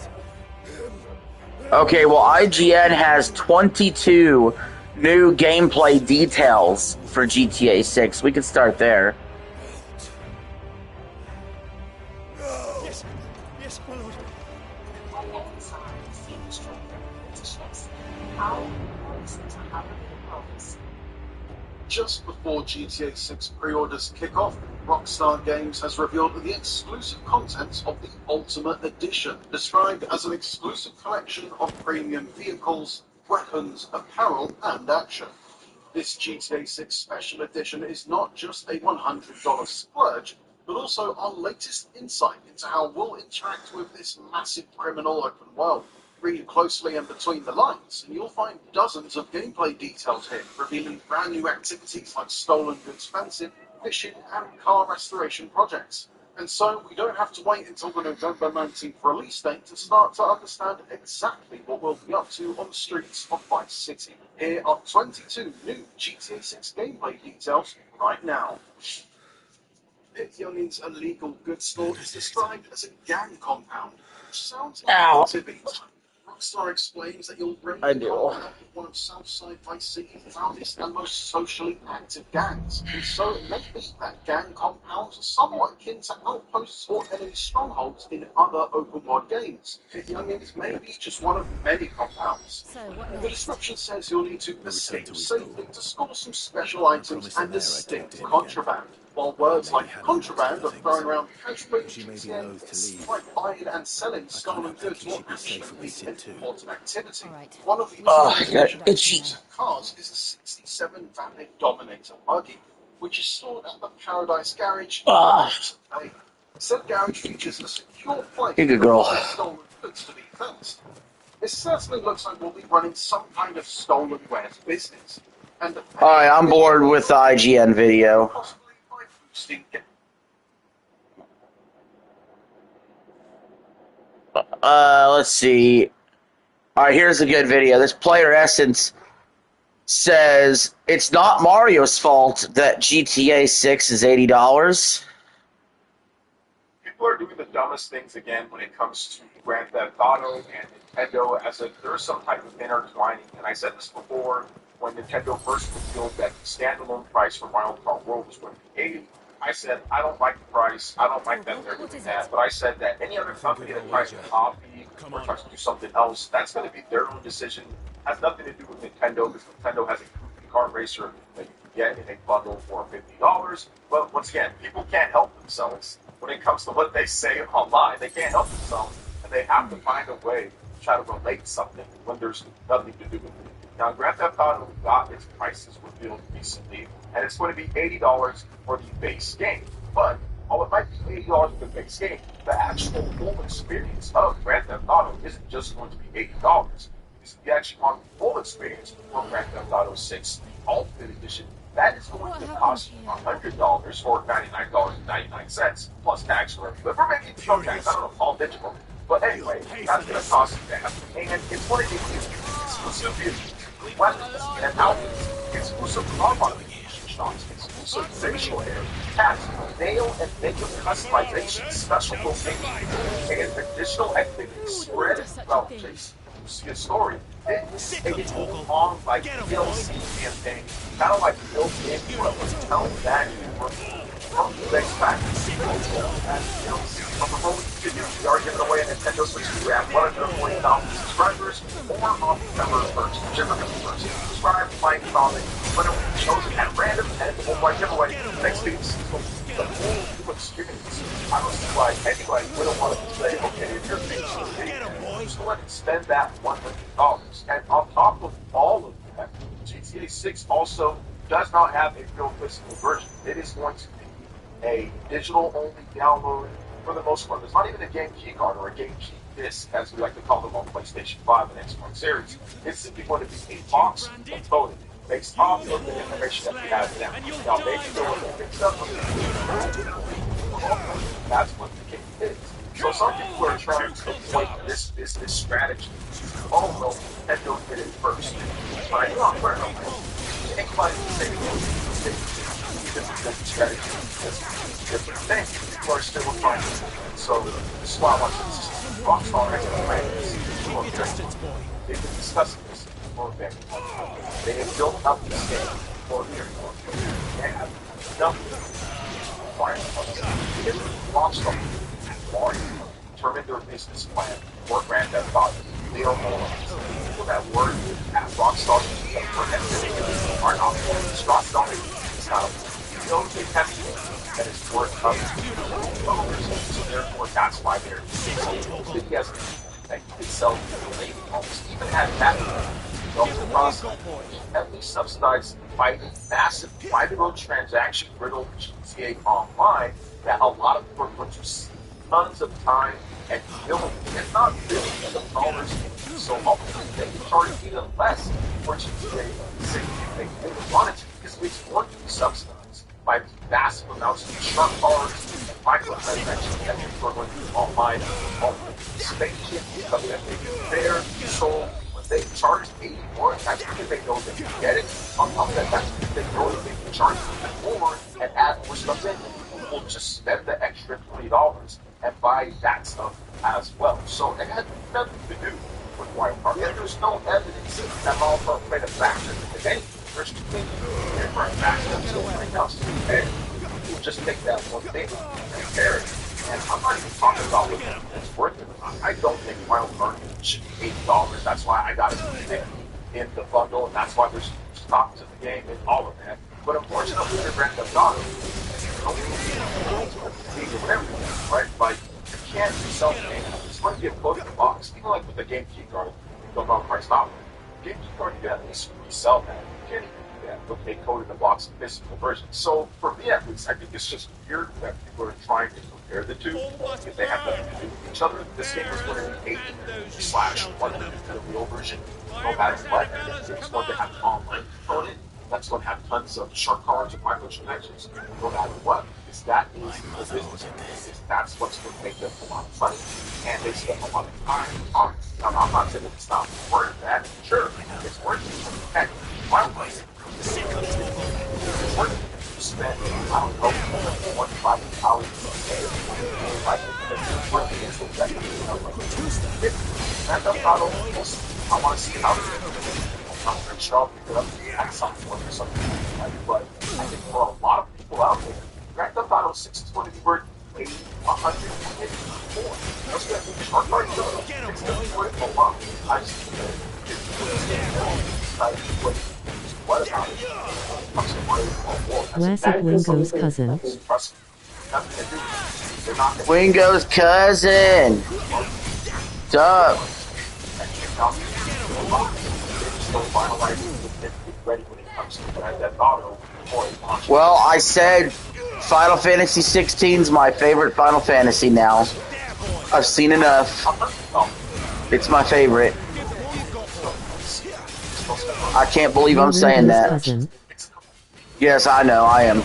Okay, well, IGN has 22 new gameplay details for GTA 6. We could start there. Yes, yes, my lord. Just before GTA 6 pre-orders kick off, Rockstar Games has revealed the exclusive contents of the Ultimate Edition, described as an exclusive collection of premium vehicles, weapons, apparel, and action. This GTA 6 Special Edition is not just a $100 splurge, but also our latest insight into how we'll interact with this massive criminal open world. Read closely and between the lines, and you'll find dozens of gameplay details here, revealing brand new activities like stolen goods fencing, fishing, and car restoration projects. And so we don't have to wait until the November 19th release date to start to understand exactly what we'll be up to on the streets of Vice City. Here are 22 new GTA 6 gameplay details right now. Pit Younging's illegal goods store is described as a gang compound, which sounds like Ow. activity. Rockstar explains that you'll bring I the do. contact with one of Southside Vice City's loudest and most socially active gangs, and so it may be that gang compounds are somewhat akin to outposts or enemy strongholds in other open world games. Pit Youngings may be just one of many compounds. So, what The next? description says you'll need to escape to his safely to score some special items promised the and mayor I'd distinct talk to him contraband. While words Maybe like had contraband other are thrown around casually, She may be GTA loath to is leave. like buying and selling stolen think goods will she'd be safer actually with be Sid an too. important activity. Alright. One of the I most got itchy. cars is the 67 Vapid Dominator buggy, which is stored at the Paradise Garage. Hey, said garage features a secure place You're a good for girl. all stolen goods to be fenced. It certainly looks like we'll be running some kind of stolen wares business. And Alright, I'm bored with the IGN video. possibly by boosting Let's see. Alright, here's a good video. This Player Essence says it's not Mario's fault that GTA 6 is $80. People are doing the dumbest things again when it comes to Grand Theft Auto and Nintendo, as if there's some type of intertwining. And I said this before when Nintendo first revealed that the standalone price for Mario Kart World was going to be $80. I said I don't like the price. I don't like that they're doing that. But I said that any other company that tries to copy or tries to do something else, that's going to be their own decision. Has nothing to do with Nintendo, because Nintendo has a goofy kart racer that you can get in a bundle for $50. But once again, people can't help themselves when it comes to what they say online. They can't help themselves, and they have to find a way to try to relate something when there's nothing to do with it. Now, Grand Theft Auto got its prices revealed recently, and it's going to be $80 for the base game. But while it might be $80 for the base game, the actual full experience of Grand Theft Auto isn't just going to be $80. Because if you actually want the full experience for Grand Theft Auto 6, the Ultimate Edition, that is going to cost you $100 or $99.99 plus tax or maybe no tax. I don't know, all digital. But anyway, that's going to cost you that. And it's going to give you exclusive vehicles, weapons, and outfits, exclusive car modification shots, exclusive facial hair, hats, nail and makeup customization, special locations, and additional activities spread throughout Chase. See a story. It's a full-on like DLC campaign, kind of like built in to tell that from the next pack. From the moment we are giving away a Nintendo Switch 2 at 140,000 subscribers, or on December 1st, whichever comes first. Subscribe, like, comment, when it will be chosen at random, and it will be giveaway next week. The whole new experience. I don't see why anybody wouldn't want to say, okay, if you're making video, just go ahead and spend that $100. And on top of all of that, GTA 6 also does not have a real physical version. It is going to be a digital-only download for the most part, there's not even a game key card or a game key disc, as we like to call them on PlayStation 5 and Xbox Series. It's simply going to be a box of coding based off of the information that we have now. Now, maybe there was a mix-up of that's what the game is. So some people are trying to exploit this strategy. Oh no, Nintendo did it first. Right? No, where no? Anybody can say this is a strategy. This is different things. People are still trying to do it. So this is why I want to see Rockstar X they've been discussing this for a very long time. They have built up this game for a very long time. They have nothing because Rockstar already determined their business plan for Grand Theft Auto. They are all people that work at Rockstar are not going to stop selling. It's not a don't take testing that is worth up $2. So therefore that's why they're so yes, that you can sell almost even at that at least subsidized by a massive microtransaction riddle GTA Online that a lot of people are going to see tons of time and millions, if not billions of dollars. So hopefully they can charge even less for GTA 6 if they wanted to, because it's going to be subsidized by massive amounts of shark cards and microtransactions that people are going to do online on spaceship, stuff that they do there. So when they charge 80 more, that's because they know they can get it. On top of that, that's because they know that they can charge even more and add more stuff in. People will just spend the extra $20 and buy that stuff as well. So it had nothing to do with Wildcard. And there's no evidence that Wildcard played a factor. If anything, there's two things different factors to everything else. And you just take that one thing and compare it. And I'm not even talking about what it's worth it. I don't think Wildcard should be $80. That's why I got it in the bundle, and that's why there's stock to the game and all of that. But unfortunately, the Grand Theft Auto, right? Like, you can't resell the game. It's going to be a code in the box. Even like with the Game Key card, you don't know price not. Game Key card, you can at least resell that. You can't even do that with a code in the box physical version. So for me at least, I think it's just weird that people are trying to compare the two if they have nothing to do with each other. This game was going to be 80/1 the real version, no matter what. And it's going to have an online component that's going to have tons of shark cards and microtransactions, no matter what. Because that is the business. That's what's going to make them a lot of money. And they spend a lot of time on it. Now, I'm not saying it's not worth that. Sure, it's worth it. Heck, why would it's worth it. You spend, I don't know, 1 hours a day. Like, it's worth it. It's worth it. That's a problem. I want to see how I'm pretty sure I'll pick it up at some point or something like that. But I think for a lot of people out there, Grand Theft Auto 6 is going to be worth maybe $150 more. That's going to be short right now. It's going to be worth a lot. I just think that what about it? Classic Wingo's cousin. Wingo's cousin. Duh. Well, I said Final Fantasy 16 is my favorite Final Fantasy now. I've seen enough. It's my favorite. I can't believe I'm saying that. Cousin. Yes, I know, I am.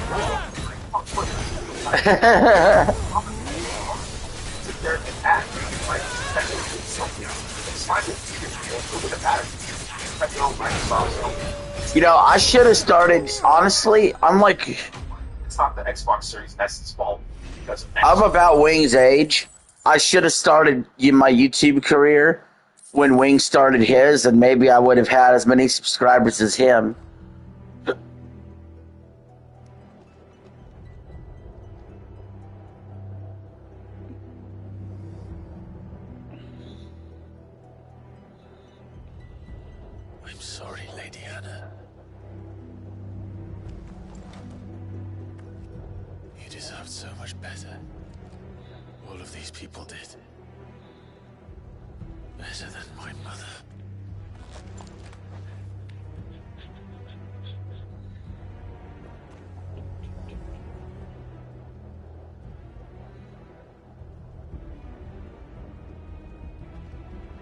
You know, I should have started, honestly, I'm like... It's not the Xbox Series S's fault because I'm about Wing's age. I should have started my YouTube career when Wing started his, and maybe I would have had as many subscribers as him. I'm sorry, Lady Anna. You deserved so much better. All of these people did. Better than my mother.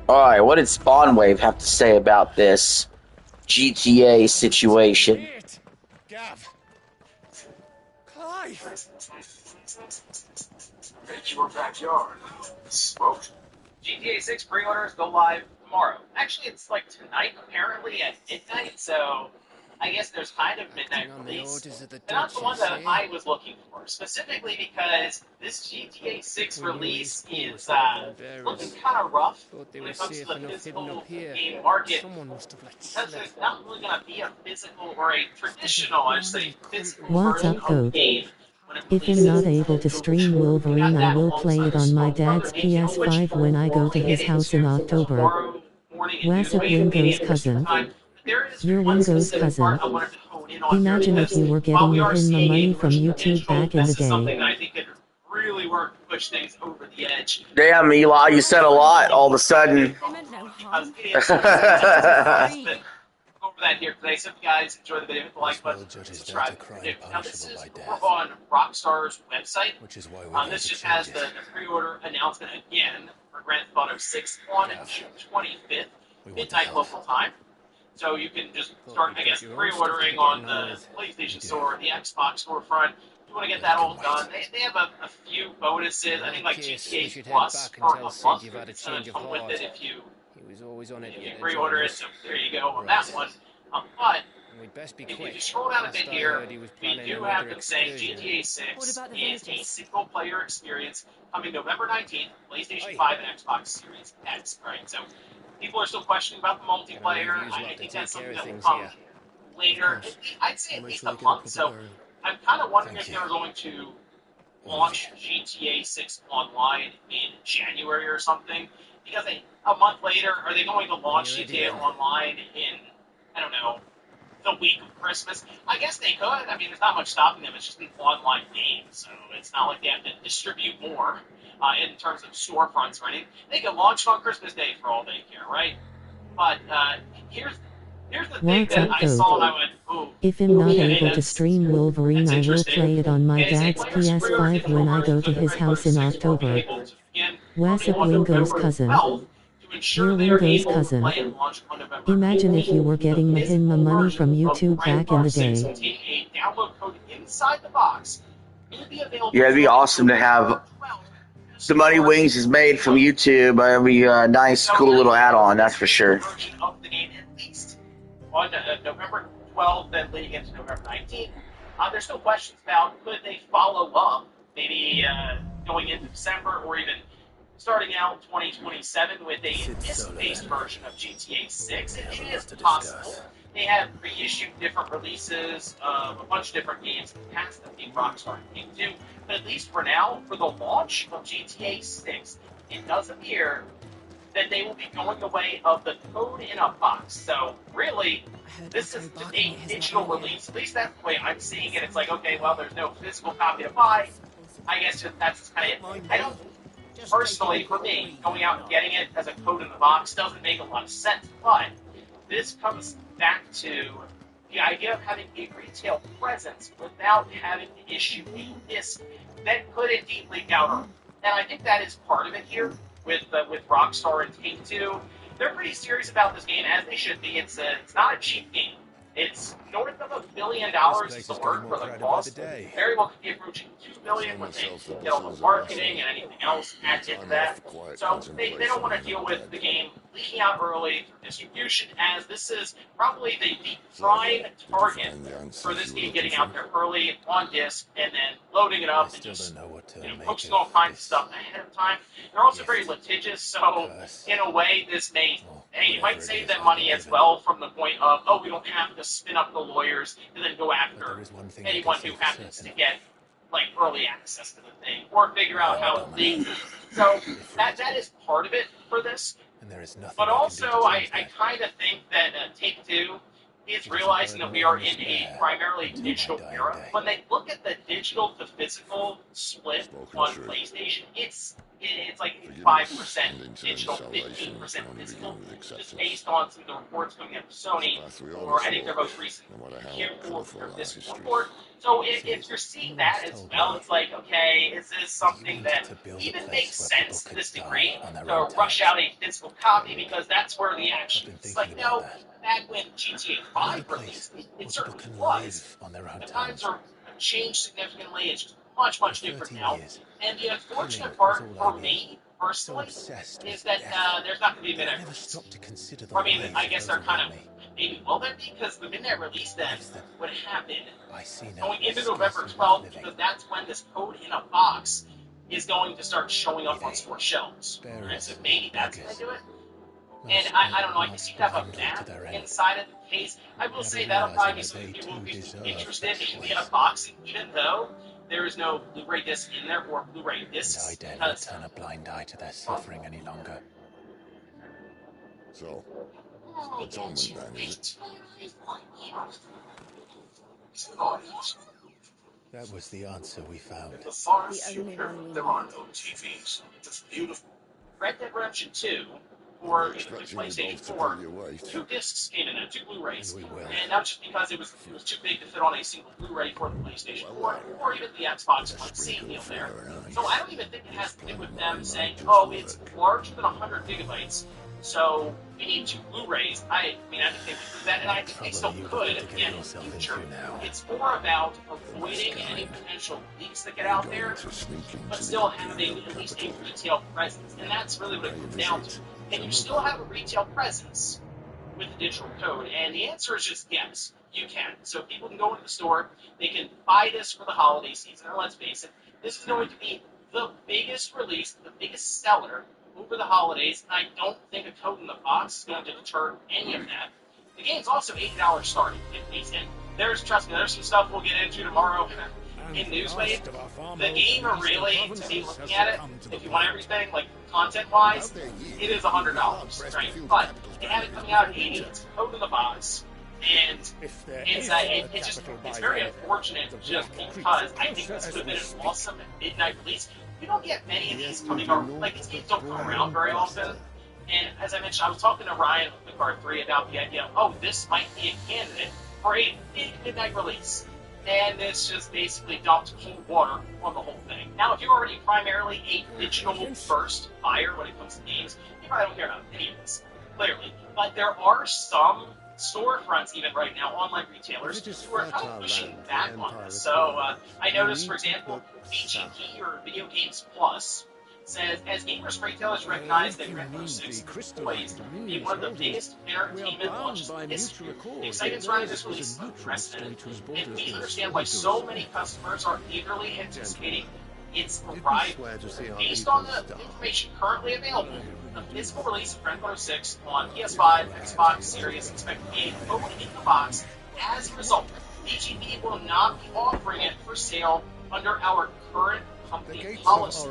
Alright, what did Spawnwave have to say about this GTA situation? Shit! Gav! Clive! It's your backyard. Smoked. GTA 6 pre-orders go live tomorrow. Actually, it's like tonight, apparently, at midnight, so I guess there's kind of midnight On the release. orders of the They're not the one that Duchess, eh? I was looking for, specifically because this GTA 6 We knew release these is fools had been looking bearers. kind of rough Thought they when were it comes to safe the enough hidden physical up here. game market. Someone must have let Because slip. there's not really going to be a physical or a traditional, I should say, physical What's version up, of the Coach? game. When it If I'm releases. not able to stream Wolverine, I will play it on my dad's PS5 when I go to his house in October. What's up, Wingo's cousin? You're Wingo's cousin. Imagine if you were getting Mahima money from YouTube back in the Something that day. I think could really work to push things over the edge. Damn, Eli, you said a lot all of a sudden. They meant no harm. Over that here today. So if you guys enjoy the video, hit the like button, This world judges subscribe. not a crime Now this punishable is by over death. on Rockstar's website. Which is why we're This going just to has change the it. pre-order announcement again for Grand Theft Auto 6 on June 25th, midnight local time. So you can just start, I guess, pre-ordering on the PlayStation Store, the Xbox storefront. If you want to get that all done, they have a few bonuses. I think like GTA Plus for a month. It's going to come with it if you He was always on it. if you pre-order it. So there you go on that one. But We'd best be if quick. you scroll down a bit Last I here, heard, he was we planning do another have them saying excursion. GTA What 6 about the is a villagers? single-player experience coming November 19th, PlayStation Aye. 5 and Xbox Series X. Right, so people are still questioning about the multiplayer. reviews I lot think to that's take something care that of will things come here. later. I'd say at least a month. So I'm kind of wondering if they're going to launch GTA 6 online in January or something. Because a month later, are they going to launch GTA Online in, I don't know, the week of Christmas? I guess they could. I mean, there's not much stopping them. It's just an online game, so it's not like they have to distribute more in terms of storefronts or anything. They can launch it on Christmas Day for all they care, right? But here's the thing What's that up, I saw and I Coach? went, ooh. If I'm not okay, able to that's- stream Wolverine, that's I will interesting. play it on my And it's a dad's player's pre-order PS5 digital when I version go of to the his Rainbow house in Six will be October. able to begin What's up, on Wingo's November cousin? 12th to ensure You're they are Wingo's able to cousin. play and launch on November Imagine if you were 18th. getting The physical Mahima money version from of YouTube Grand back in the Theft Auto 6 day. containing a download code inside the box. It will be available Yeah, it'd be awesome to have the money Wings is made from YouTube. It'd be a nice, cool little add-on, that's for sure. Version of the game at least on November 12th, then leading into November 19th. There's still questions about could they follow up, maybe going into December or even starting out 2027 with a disc-based version of GTA 6. It is possible. They have reissued different releases of a bunch of different games in the past that the Rockstar came to, but at least for now, for the launch of GTA 6, it does appear that they will be going the way of the code in a box. So really, this is a digital release. At least that's the way I'm seeing it. It's like, okay, well, there's no physical copy to buy. I guess that's kind of it. I don't, personally, for me, going out and getting it as a code in the box doesn't make a lot of sense. But this comes back to the idea of having a retail presence without having to issue a disc that could indeed leak out. And I think that is part of it here with Rockstar and Take-Two. They're pretty serious about this game, as they should be. It's not a cheap game. It's north of $1 billion is the word for the cost. Very well could be approaching $2 billion when they get all the marketing and anything else added to that. So they don't want to deal with the game leaking out early through distribution, as this is probably the prime target for this game getting out there early on disc and then loading it up and just posting all kinds of stuff ahead of time. They're also very litigious, so in a way, this may, hey, you might save them money as well from the point of, oh, we don't have to spin up the lawyers and then go after anyone who happens to get like early access to the thing or figure out how it leaks. So that is part of it for this. But also, I kind of think that Take-Two is realizing that we are in a primarily digital era. When they look at the digital to physical split on PlayStation, it's it's like Forgiveness 5% and in turn digital, salvation 15% can only physical, begin with just acceptance. based on some of the reports coming out of Sony, Path we all or I must think their walk, most recent no matter how Q4 colourful or our this history. report. So Sid, if you're seeing you that once as told well, me it's like, okay, is this that you something wanted that to build a even place makes where people sense to could this die degree on their to own rush terms. out a physical copy because that's where the action I've been is? Like, thinking no, about that. back when GTA I want a 5 place released, where it people certainly can was. live on their own The times terms. are changed significantly. It's just much, For much different 30 now. years, And the killing unfortunate was part all I for knew. me, So personally, obsessed is with that death there's not going to be a that I midnight never release. stopped to consider the I mean, lives I of guess those they're kind around of, me. maybe will there be? Because the midnight release then Lives that would happen I see now going are into November scarcely 12th, worth living. because that's when this code in a box is going to start showing up Be on they store shelves. bearers Right? So or maybe that's going beggars, to do it. And most I don't know, I march guess you could have a blindly to map their end, inside of the case. I will never say that'll realizing probably be that something they people will too be deserve interested that in the place. unboxing, even though there is no Blu-ray disc in there or Blu-ray And I discs, dare not because turn a blind eye to their suffering any longer. So, atonement then, is it? That was the answer we found. In the far The only future, one we there are need. no TVs. It's beautiful. Red Dead Redemption 2, I'll or be if it was expecting you PlayStation both to 4, pull your weight. 2 discs came in there, 2 Blu-rays. And we will. And that was just because it was too big to fit on a single Blu-ray for the PlayStation 4, Well, or even the Xbox with a One, same sprinkle deal of there. Fahrenheit. So I don't even think it has This to do plan with of them mine saying, might just oh, it's work. larger than 100 gigabytes, so we need 2 Blu-rays. I mean, I think they would do that, and I think they still Trouble you could have got to get in the yourself future. into now. It's more about avoiding This any kind. potential leaks that get out Going there, to sneak into but the still having Imperial at least a capital. retail presence. And that's really what it Pay a comes down to. visit. Can you still have a retail presence with the digital code? And the answer is just yes, you can. So people can go into the store, they can buy this for the holiday season, and let's face it, this is going to be the biggest release, the biggest seller over the holidays, and I don't think a code in the box is going to deter any of that. The game's also $80 starting, at least, and trust me, there's some stuff we'll get into tomorrow in Newswave. The game really, to be looking at it, if you want everything, like content-wise, it is $100, right? But they have it coming out at 80, it's code in the box, and it's very unfortunate just because I think this would have been an awesome midnight release. We don't get many of these coming around, like these games don't come around very often. And as I mentioned, I was talking to Ryan with Car 3 about the idea of, oh, this might be a candidate for a big midnight release. And it's just basically dumped cold water on the whole thing. Now, if you're already primarily a digital first buyer when it comes to games, you probably don't care about any of this, clearly. But there are some storefronts, even right now, online retailers, who are kind of pushing back on this. So I noticed, for example, VGP, or Video Games Plus, says, as gamers retailers recognize that Rainbow Six is poised to be one of the biggest entertainment launches in history, the excitement surrounding this release is unprecedented, and we understand why so many customers are eagerly anticipating its arrival. Based on the information currently available, the physical release of Rainbow Six on PS5, Xbox Series is expected to be a code in the box. As a result, BGB will not be offering it for sale under our current company policy.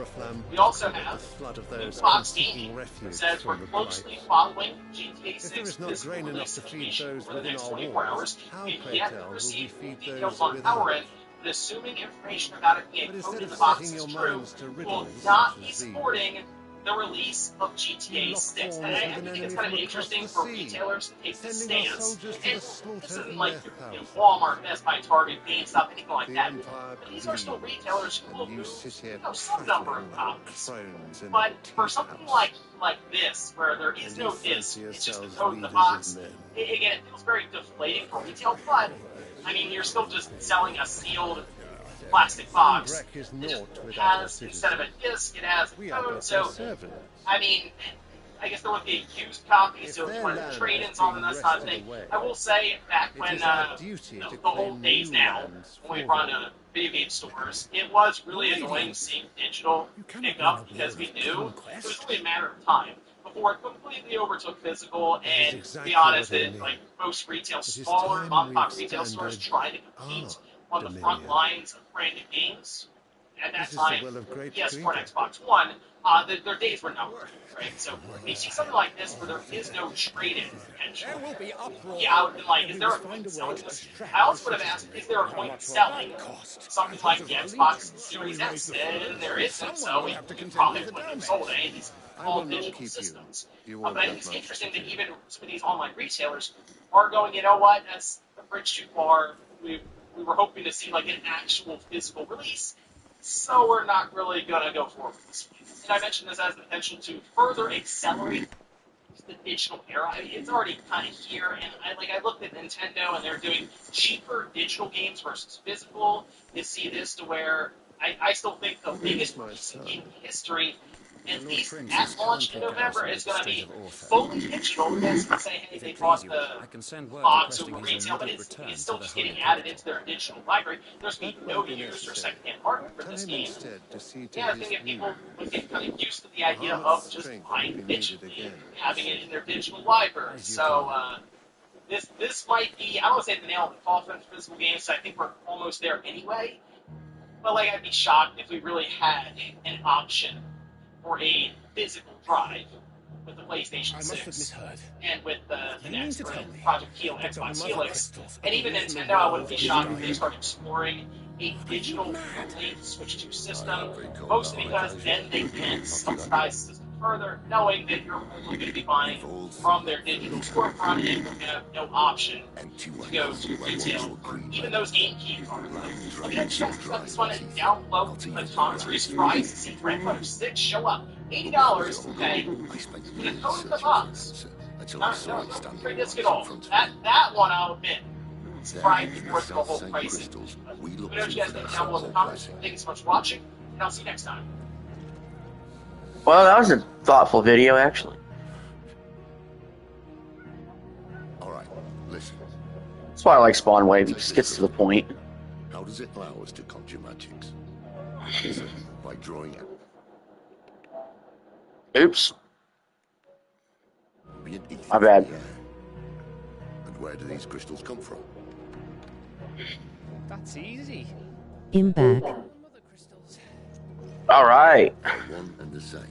We also have Fox Gaming, who says we're closely following GTA 6 physical release situation over the next 24 hours. We've yet to receive full details on our end, but assuming information about it being a code in the box is true, will not be supporting the release of GTA 6. And I think it's kind of interesting for retailers to take this stance. And this isn't like Walmart, Best Buy, Target, GameStop, anything like that. But these are still retailers who will move some number of copies. But for something like this, where there is no disc, it's just a code in the box, again, it feels very deflating for retail, but I mean, you're still just selling a sealed plastic box. It just has, instead of a disc, it has a code. So, I mean, I guess there would be a used copy, so if you wanted trade-ins on and that kind of thing. I will say, back when the old days now, when we run video game stores, it was really annoying seeing digital pick up, because we knew it was really a matter of time before it completely overtook physical. And to be honest, like most retail, smaller mom-and-pop retail stores trying to compete on the front lines of branded games, at that This is the time, will of great PS4 and Krieger. Xbox One, their days were numbered, right? So when you see something like this where there is no trade-in potential, There will be uproar. yeah, I would have been like, is We there a must find point a in way selling to this? distract I also the would have asked, citizens. is there a How point in much will selling that cost? something like the Xbox Series S? And there isn't, so we probably wouldn't have sold any of these all digital systems. But I think it's interesting that even some of these online retailers are going, you know what, that's a bridge too far. We were hoping to see like an actual physical release, so we're not really gonna go forward with this one. And I mentioned this as the potential to further accelerate the digital era. I mean, it's already kind of here, and I looked at Nintendo, and they're doing cheaper digital games versus physical. You see this to where I still think the biggest release in gaming history, at least at launch in November, is going to be fully digital. Because say, hey, they bought the box over retail, but it's still just getting added into their digital library. There's going to be no used or secondhand hardware for this game. Yeah, I think if people would get kind of used to the idea of just buying digitally, having it in their digital library. So this might be, I don't want to say the nail in the coffin for physical games, so I think we're almost there anyway. But like, I'd be shocked if we really had an option for a physical drive with the PlayStation 6 and with the next Project Heal and Xbox Helix. And even Nintendo, I wouldn't be shocked if they start exploring a digital only Switch 2 system, mostly because then they can subsidize the system further, knowing that you're only going to be buying from their digital storefront and you're going to have no option to go to retail for even those game keys are. Let me check this one down below in the comments. We're surprised to see Grand Theft Auto 6 show up. $80, okay, with a code in the box. No free disc at all. That one, I'll admit, is probably worth the whole price. Let me know what you guys think down below in the comments. Thank you so much for watching, and I'll see you next time. Well, that was a thoughtful video, actually. Alright, listen. That's why I like Spawn Wave. He just gets to the point. How does it allow us to conjure magics? Is it by drawing out? Oops. My My bad. And where do these crystals come from? That's easy. Him back. Mother crystals. All right. They're one and the same.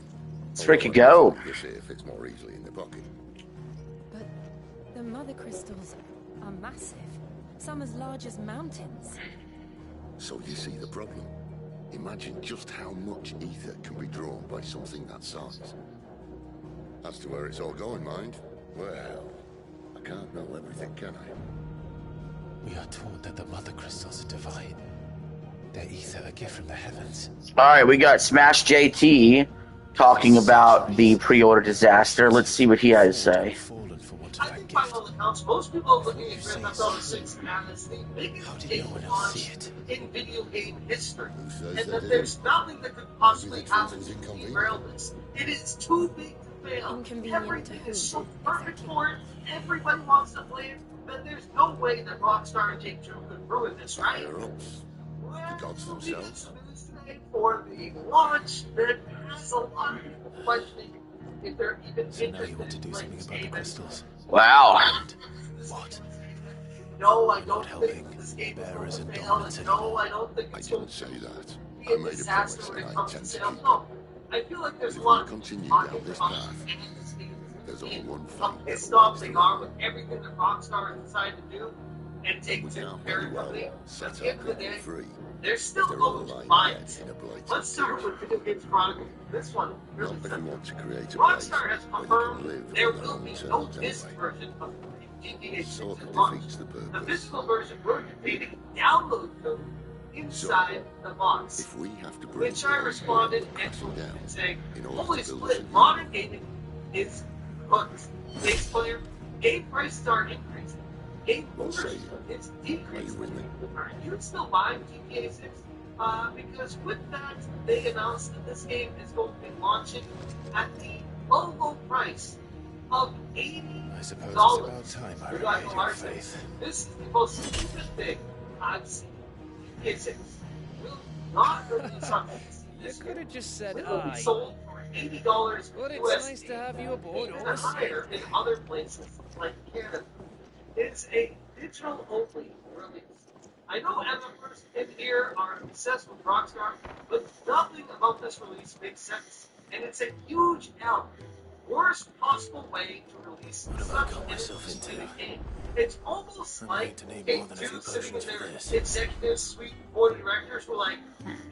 Let's freaking go. This here fits more easily in the pocket. But the mother crystals are massive. Some as large as mountains. So you see the problem. Imagine just how much ether can be drawn by something that size. As to where it's all going, mind? Well, I can't know everything, can I? We are taught that the mother crystals are divine. Their ether a gift from the heavens. All right, we got Smash JT talking about the pre-order disaster. Let's see what he has to say. Fallen for want I of that think by gift. all accounts, most people are looking at Grand Theft Auto 6 as the biggest How did game no one else launch see it? in video game history. Who says And they that didn't? there's nothing that could possibly Maybe the happen truth to is inconvenient. derail this. It is too big to fail. Inconvenient Everything to is who? so perfect Exactly. for it. Everybody wants to play it. But there's no way that Rockstar and Take-Two could ruin this, right? Higher ups. Well, The gods the themselves. biggest news today for the launch that has a lot of people questioning if they're even So now interested you want to in do playing something this about the game. crystals? Wow. And what? No, I don't Not helping think this game is bearers going to and fail. dominance And no, anymore. I don't think I it's going didn't say that. to be I a made a disaster promise when and it I comes to intend to sales. keep No, it. I feel like there's If a we lot of continue people down this talking path, about this game. There's only one How thing pissed that off will they last are with everything that Rockstar has decided to do and take We to can't very very well quickly. set At the end our of the people day, free. they're still They're going to all lying find dead it. in a blatant Let's start with Video Games Chronicles. This one really Not if sets you it. want to create a place Rockstar has where you confirmed can live there on their will own be terms no disc anyway. version of GTA 6 Sort of at launch. defeats the The purpose. physical version will contain a download code inside the box. If we have to bring Which I responded and down saying, in order holy to build split, something modern gaming is hooked. Base player, game prices are increasing. Game We'll ownership say, is decreasing. with me? Are you still buying GTA 6? Because with that, they announced that this game is going to be launching at the low, low price of $80. I suppose it's about time I You got repaid no your argument. faith. This is the most stupid thing I've seen. GTA 6 will not release on PC You this could year. have just said It will be aye. sold for $80 But it's USD, nice to have you aboard, even honestly. higher in other places like Canada. It's a digital only release. I know MFers in here are obsessed with Rockstar, but nothing about this release makes sense, and it's a huge L. Worst possible way to release What have I such got an myself interesting into? game. It's almost I'm like going to need Take more than a Two few sitting in potions for their this. executive suite board of directors were like,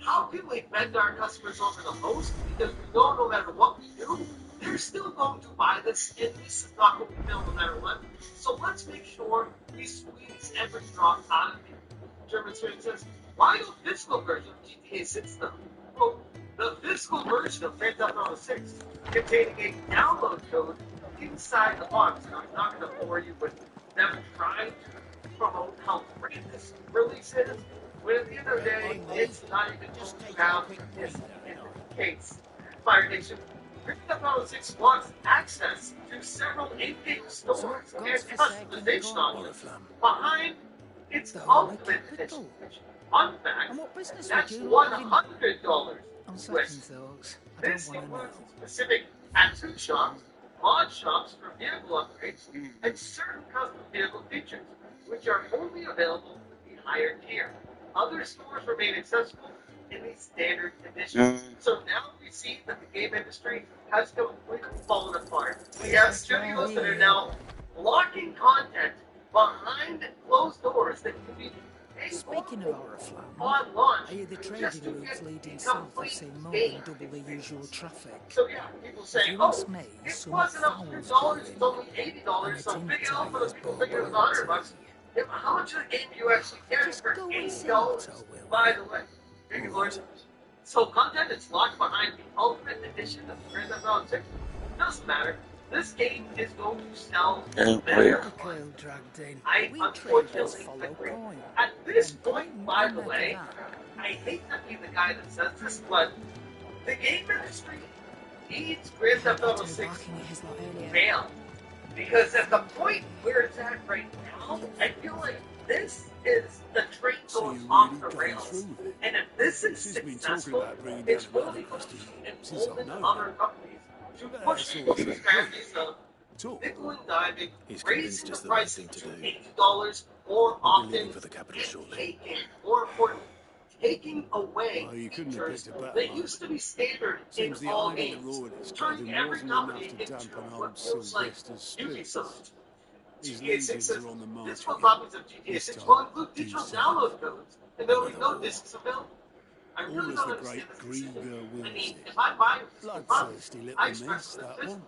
how can we bend our customers over the most? Because we know no matter what we do, they're still going to buy this, and this is not going to fail no matter what. So let's make sure we squeeze every drop out of it. German Swing says, why no physical version of GTA 6 though? Well, the physical version of Grand Theft Auto 6 containing a download code inside the box. And I'm not going to bore you with them trying to promote how great this release is, when at the end of the day, it's not even just to have this in the case. Fire Nation, Grand Theft Auto 6 wants access to several in-game stores and customization options behind its ultimate edition. Fun fact, And what business would that's you lot have in- $100. On second thoughts, I This don't want to includes know. specific tattoo shops, mod shops for vehicle upgrades, and certain custom vehicle features, which are only available in the higher tier. Other stores remain accessible in the standard edition. So now we see that the game industry has completely fallen apart. We have studios that are now blocking content behind closed doors that can be paid Speaking of Oriflamme, on launch. I hear the just to trading routes get leading the south have complete seen more game than double the usual traffic. So yeah, people say, If you oh, ask me, it some wasn't fowls $100, it's going, only and $80, the so tin big L for the tires people bought thinking it was $100. Yeah, but how much of the game do you actually get Just for go and see $80? it, I will. By the way, big Lord. So content is locked behind the Ultimate Edition of Grand Theft Auto 6. Doesn't matter. This game is going to sell Yeah, better. The curl dragged in. I We traders unfortunately follow agree. coin. At this And point, coin by will the make way, that. I hate to be the guy that says this, but the game industry needs Grand Theft Auto 6 Barking at his lot to earlier. fail. Because at the point where it's at right now, I feel like this is the train going off the rails. And if this is successful, it's only going to embolden other companies to push the strategies of nickel and diming, raising the price to $80 more often, and more importantly, taking away features that used to be standard in all games, turning every company into what feels like Ubisoft. GTA 6 says physical copies of GTA 6 will include digital download codes, and there will be no discs available. I really don't understand this decision. I mean, if I buy a physical copy, I express the physical,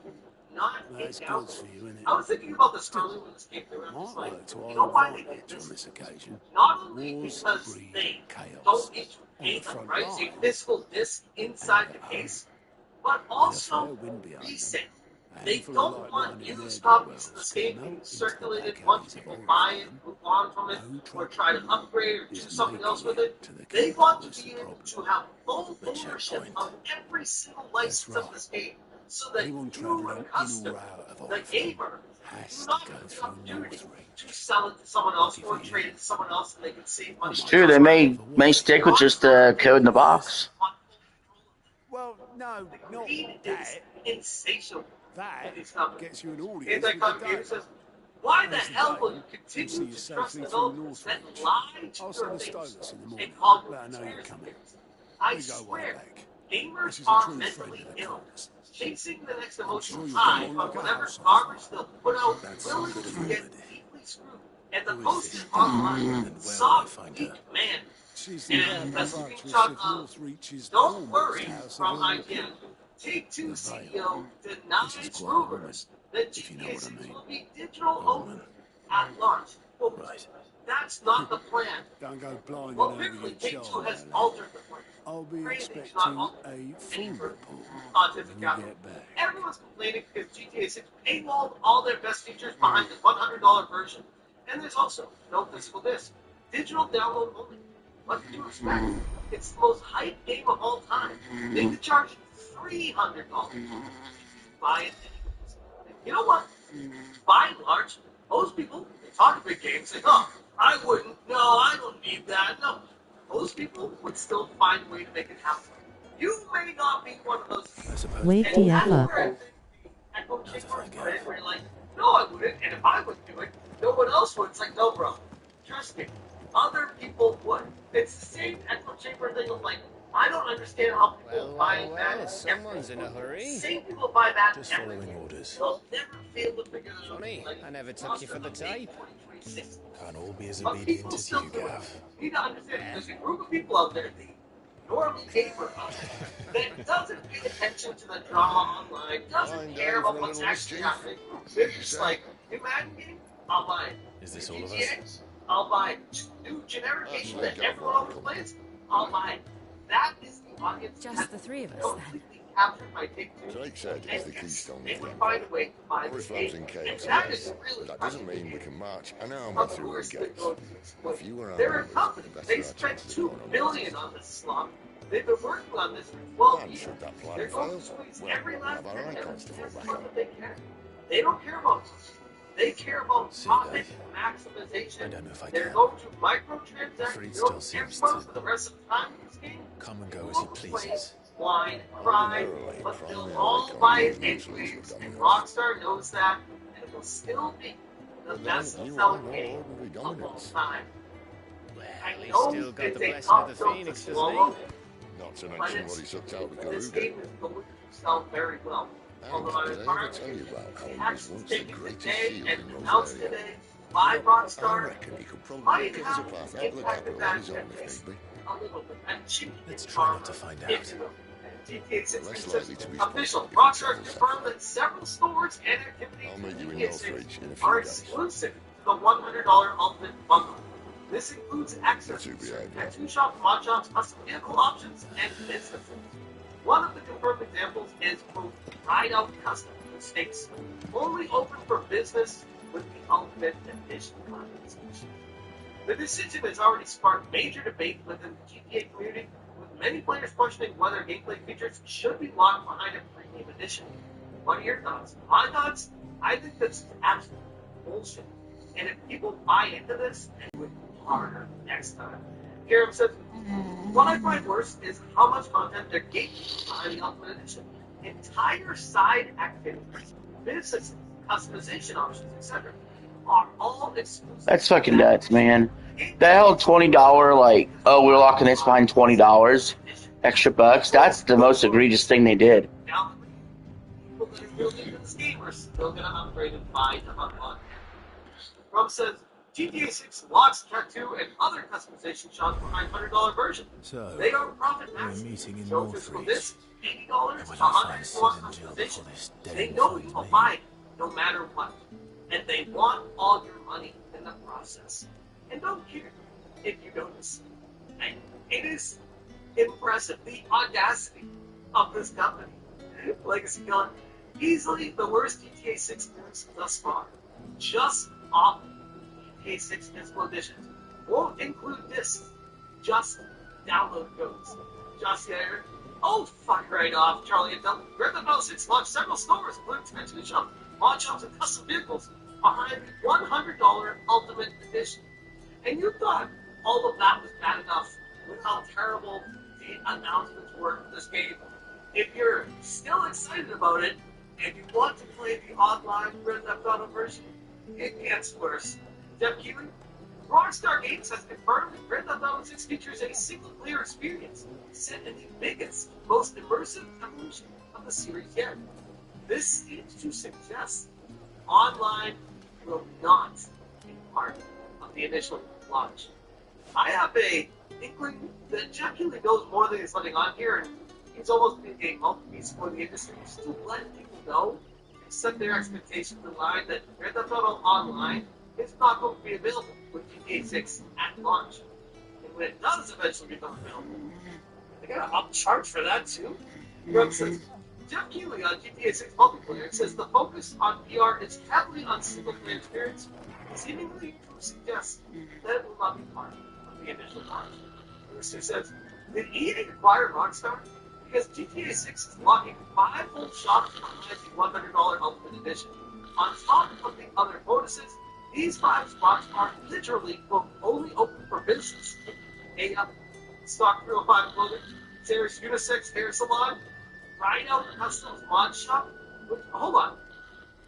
not a download. I was thinking about this earlier when this came through, and I'm just like, you know why they did this? Not only because they don't need to pay the price, a physical disc inside the case, but also resale. They don't want used copies of this game being circulated once people buy it, move on from it, or try to upgrade or do something else with it. They want to be able to have full ownership of every single license of this game, so that you, the customer, the gamer, do not have the opportunity to sell it to someone else or trade it to someone else, and they can save money. It's true. They may stick with just the code in the box. Well, no, The not greed is that. insatiable. That These companies. gets you an audience. Anti-Copy says, why the hell will you continue to trust developers that lie to your face and call you conspiracy theorists? I swear, gamers are mentally ill, chasing the next emotional high on whatever garbage they'll put out, willing to get deeply screwed. And the post is online, soft, weak man. And a screenshot of, don't worry, from IGN. Take-Two CEO denies rumors that GTA 6 will be digital only at launch. Well, that's not the plan. Don't go blind Well, and over apparently your Take-Two child. has altered the plan. I'll be Crazy, expecting not altered. a full Any further report content when to you gather. get back. Everyone's complaining because GTA 6 paywalled all their best features behind the $100 version. And there's also no physical disc. Digital download only. What did you expect? It's the most hyped game of all time. They could charge $300. Buy it anyways. And you know what? By and large, most people, they talk big games, say, oh, I wouldn't. No, I don't need that. No. Most people would still find a way to make it happen. You may not be one of those people. Wave And DF that's up. where I think the echo chambers put it, where you're like, no, I wouldn't. And if I wouldn't do it, no one else would. It's like, no, bro. Trust me. Other people would. It's the same echo chamber thing of like, I don't understand how people buy that. Someone's in a hurry. Same people buy that. Just following orders. They'll never fail to figure out. Funny, like, I never took you for the type. Can't all be as But obedient people as still you, do it. Gav. You need to understand, there's a group of people out there, the normal gamer that doesn't pay attention to the drama online, doesn't care about what's actually happening. They're just like, new Madden game? I'll buy it. Is this all of GTA? us? I'll buy it. New generic game that everyone else plays? I'll buy it. That is the audience. Just the three of us, then. Completely captured by Take-Two. Drake said And it's the yes, keystone they of would the find a empire. way to buy Our this Islam's game. in chaos, And that yes, is really but that doesn't mean we can march an army of through her course, gates. If If you were they're a armed, company. that's They our spent chances of $2 going on billion justice. on this slump. They've been working on this for 12 And years. should that plan They're fail, going to squeeze well, every we'll last have our penny icons to fall back on. that they can. They don't care about us. They care about See, profit Dave, maximization. I don't know if I They're can. going to microtransactions. Fred They still don't care seems about to for the rest of the time in this game. Come and go as he pleases. Wine, cry, Ordinarily, but crime they'll and all icon buy it usually anyways. is And dominance. Rockstar knows that, and it will still be the Then best you are selling no game ordinary of all dominance. time. Well, I he's know still got it's the a blessing tough of the pill Phoenix, to doesn't swallow, he? Not to but mention it's- what he sucked out of this Garuda. game is going to sell very well. And Although did I ever tell you about how he was once the greatest shield in announced Rosaria? today by I Rockstar reckon he could probably might give us a have path out of the impacted capital that on his own if business need be. a little bit. And cheap Let's try not to find out. GTA 6 Less is likely to be official. sponsored Rockstar because of confirmed that several stores and activities I'll meet you in GTA 6 Northridge in a few are days. exclusive to the $100 Ultimate Bundle. This includes access That's to who we certain are, yeah. tattoo shop, mod shops, custom vehicle options, and businesses. One of the confirmed examples is quote, Ride Out Custom Mistakes, only open for business with the Ultimate Edition compensation. The decision has already sparked major debate within the GTA community, with many players questioning whether gameplay features should be locked behind a premium edition. What are your thoughts? My thoughts? I think that's absolute bullshit. And if people buy into this, they would be harder next time. Garrett says, what I find worse is how much content they're gatekeeping behind the Ultimate Edition. Entire side activities, businesses, customization options, etc. are all exclusive. That's fucking nuts, man. That whole $20, like, oh, we're locking this behind $20 extra bucks. That's the most egregious thing they did. Now, people that are really into this game are still going to upgrade and buy to unlock. Trump says GTA 6 locks tattoo and other customization shops behind $100 version. So, They are profit we're maximum. meeting in So if it's for Northridge. this, $80, And we'll $100 find Sid for and Jill customization. before this They den know finds you will me. buy it no matter what. And they want all your money in the process. And don't care if you notice. And it is impressive, the audacity of this company. Legacy Gun, easily the worst GTA 6 news thus far. Just off GTA 6 physical editions. Won't include discs. Just download codes. Just there. Oh, fuck right off, Charlie and Del. Grand Theft Auto 6 launched several stores, including tattoo shops, mod shops, and custom vehicles behind the $100 Ultimate Edition. And you thought all of that was bad enough with how terrible the announcements were for this game. If you're still excited about it, and you want to play the online Grand Theft Auto version, it gets worse. Jeff Keighley, Rockstar Games has confirmed that Grand Theft Auto 6 features a single-player experience set in the biggest, most immersive evolution of the series yet. This seems to suggest online will not be part of the initial launch. I have a inkling that Jeff Keighley knows more than he's letting on here, and he's almost been a mouthpiece for the industry to let people know and set their expectations in line that Grand Theft Auto Online is not going to be available with GTA 6 at launch. And when it does eventually become available, they gotta upcharge for that too. Grub says, Jeff Keighley on GTA 6 multiplayer says the focus on VR is heavily on single-player experience, seemingly to suggest that it will not be part of the initial launch. Rooster says, did EA acquire Rockstar? Because GTA 6 is locking 5 full shops behind the $100 Ultimate Edition. On top of the other bonuses, these 5 spots are literally quote, only open for business. Stock 305 Clothing, Sarah's Unisex Hair Salon, Rhino Customs Mod Shop. Hold on.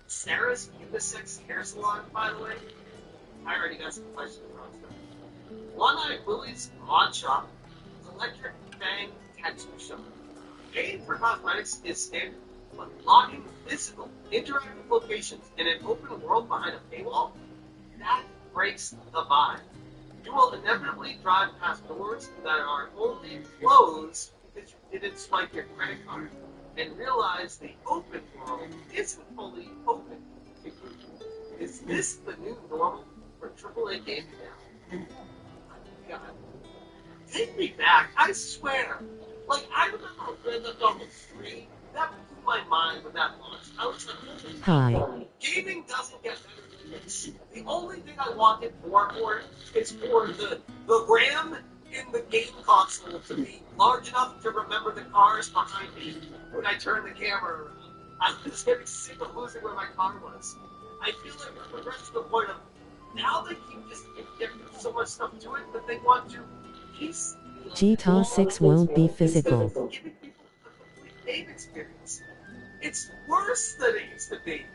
Sarah's Unisex Hair Salon, by the way? I already got some questions for Rockstar. One-Eyed Willie's Mod Shop, Electric Fang Tattoo Shop. Paying for cosmetics is standard, but locking physical, interactive locations in an open world behind a paywall, that breaks the vibe. You will inevitably drive past doors that are only closed because you didn't swipe your credit card, and realize the open world isn't fully open to you. Is this the new normal for AAA gaming now? God. Take me back, I swear. Like, I remember Grand Theft Auto 3, that blew my mind when that launched. I was like, Hi. gaming doesn't get better than this. The only thing I wanted more for it is for the RAM in the game console to be large enough to remember the cars behind me when I turn the camera around. I was getting sick of losing where my car was. I feel like we're progressing to the point of now they keep just giving so much stuff to it that they want to piece GTA 6 won't be physical. giving people a complete game experience. It's worse than it used to be.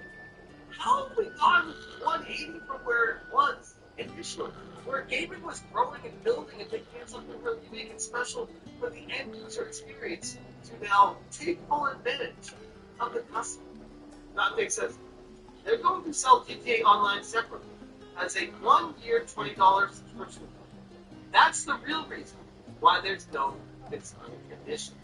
How have we gone 180 from where it was initially, where gaming was growing and building and making it something really unique and special for the end user experience, to now take full advantage of the customer? That makes sense. They're going to sell GTA Online separately as a 1-year $20 subscription. That's the real reason why there's no fixed condition.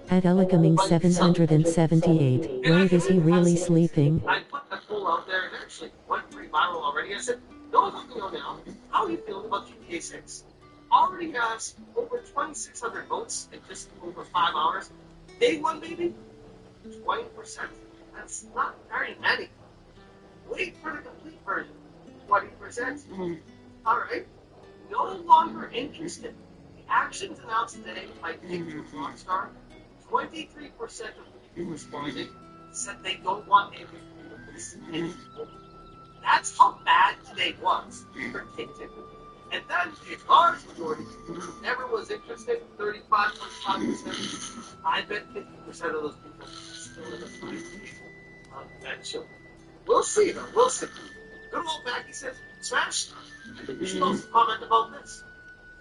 At Eligaming 778, where is he really sleeping? I put a poll out there and actually went pretty viral already. I said, no one let me know now. How are you feeling about GTA 6? Already has over 2,600 votes in just over 5 hours. Day one, maybe 20%. That's not very many. Wait for the complete version. 20%. Alright. No longer interested. The actions announced today by Take-Two Rockstar, 23% of people responding said they don't want any of this anymore. That's how bad today was for Take-Two. And then the large majority who never was interested, 35.5%, I bet 50% of those people still in the fight eventually. We'll see though, we'll see. Good old Mackie says, Smash, I think we should also comment about this.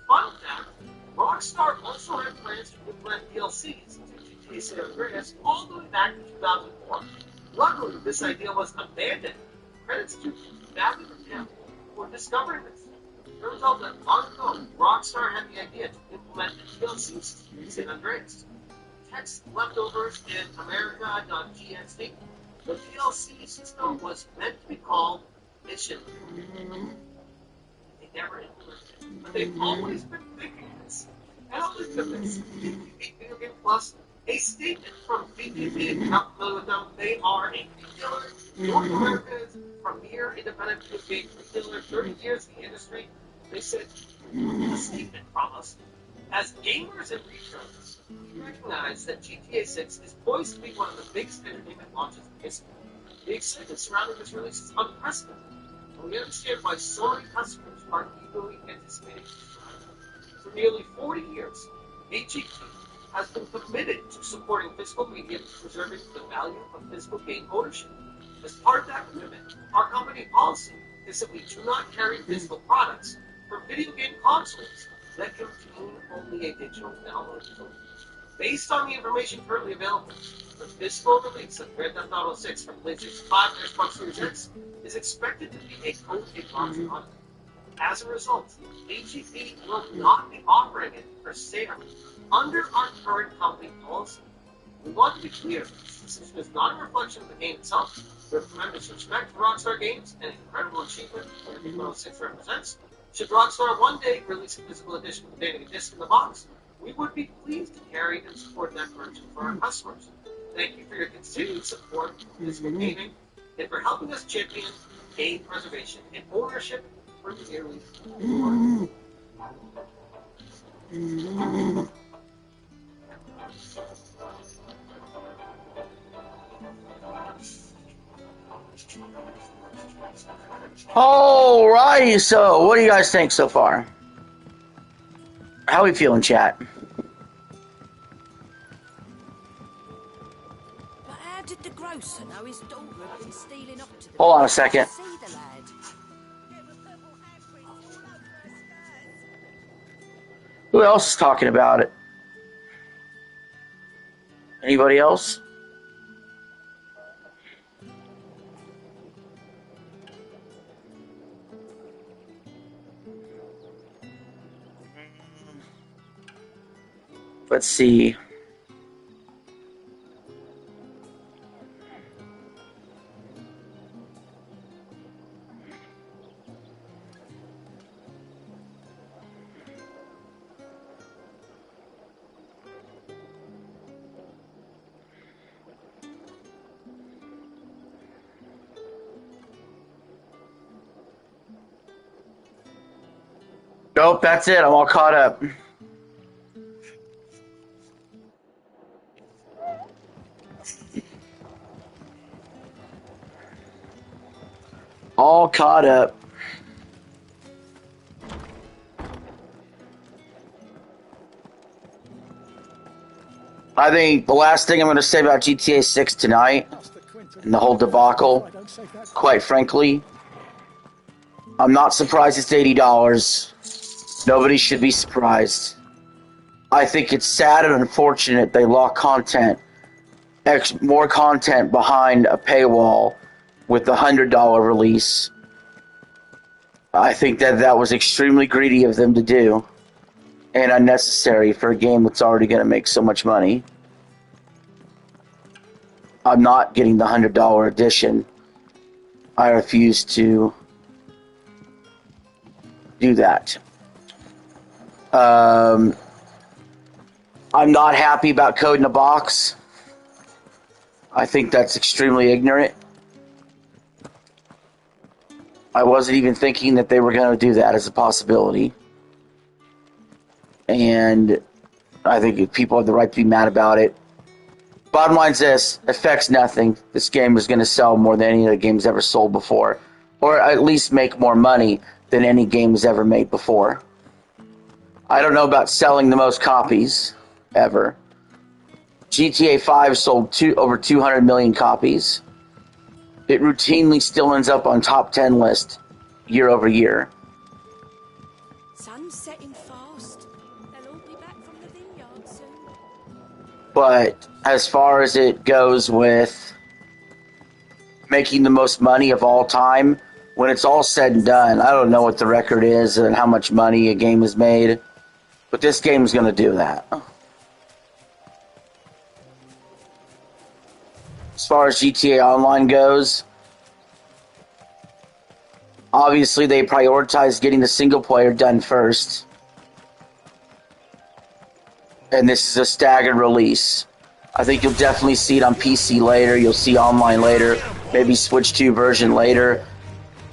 Fun fact, Rockstar also had plans to implement DLCs to GTA San Andreas all the way back in 2004. Luckily, this idea was abandoned. Credits to Badly Him for discovering this. Turns out that long ago, Rockstar had the idea to implement the DLCs in San Andreas. Text leftovers in America.txt. The DLC system was meant to be called Mission. They never implemented it, but they've always been thinking this. And I'll leave them this. Video Game Plus, a statement from VGP, if you're not familiar with them, they are a retailer, North America's premier independent video game retailer, 30 years in the industry. They said, a statement from us. As gamers and retailers, we recognize that GTA 6 is poised to be one of the biggest entertainment launches in history. The excitement surrounding this release is unprecedented, and we understand why so many customers are eagerly anticipating this ride. For nearly 40 years, VGP has been committed to supporting physical media and preserving the value of physical game ownership. As part of that commitment, our company policy is that we do not carry physical products for video game consoles that contain only a digital download code. Based on the information currently available, the physical release of Grand Theft Auto 6 for PlayStation 5 and Xbox Series X is expected to be a code launch on it. As a result, VGP will not be offering it for sale under our current company policy. We want to be clear, this decision is not a reflection of the game itself. We have tremendous respect for Rockstar Games and incredible achievement that Grand Theft Auto 6 represents. Should Rockstar one day release a physical edition containing a disc in the box, we would be pleased to carry and support that version for our customers. Thank you for your continued support of physical gaming and for helping us champion game preservation and ownership for nearly 4 years. Alrighty, so what do you guys think so far? How are we feeling, chat? But how did the grocer know his daughter had been stealing up to the... Hold on a second. See the lad. Who else is talking about it? Anybody else? Let's see. Nope, that's it. I'm all caught up. All caught up. I think the last thing I'm going to say about GTA 6 tonight and the whole debacle, quite frankly, I'm not surprised it's $80. Nobody should be surprised. I think it's sad and unfortunate they lock content, more content behind a paywall with the $100 release. I think that was extremely greedy of them to do and unnecessary for a game that's already going to make so much money. I'm not getting the $100 edition. I refuse to do that. I'm not happy about Code in a Box. I think that's extremely ignorant. I wasn't even thinking that they were going to do that as a possibility. And I think people have the right to be mad about it. Bottom line's this, affects nothing. This game is going to sell more than any other game's ever sold before. Or at least make more money than any game's ever made before. I don't know about selling the most copies ever. GTA 5 sold over 200 million copies. It routinely still ends up on top 10 list year over year. Sun's setting fast. They'll all be back from the vineyard soon. But as far as it goes with making the most money of all time, when it's all said and done, I don't know what the record is and how much money a game has made, but this game is going to do that. As far as GTA Online goes, obviously they prioritize getting the single player done first. And this is a staggered release. I think you'll definitely see it on PC later. You'll see online later. Maybe Switch 2 version later.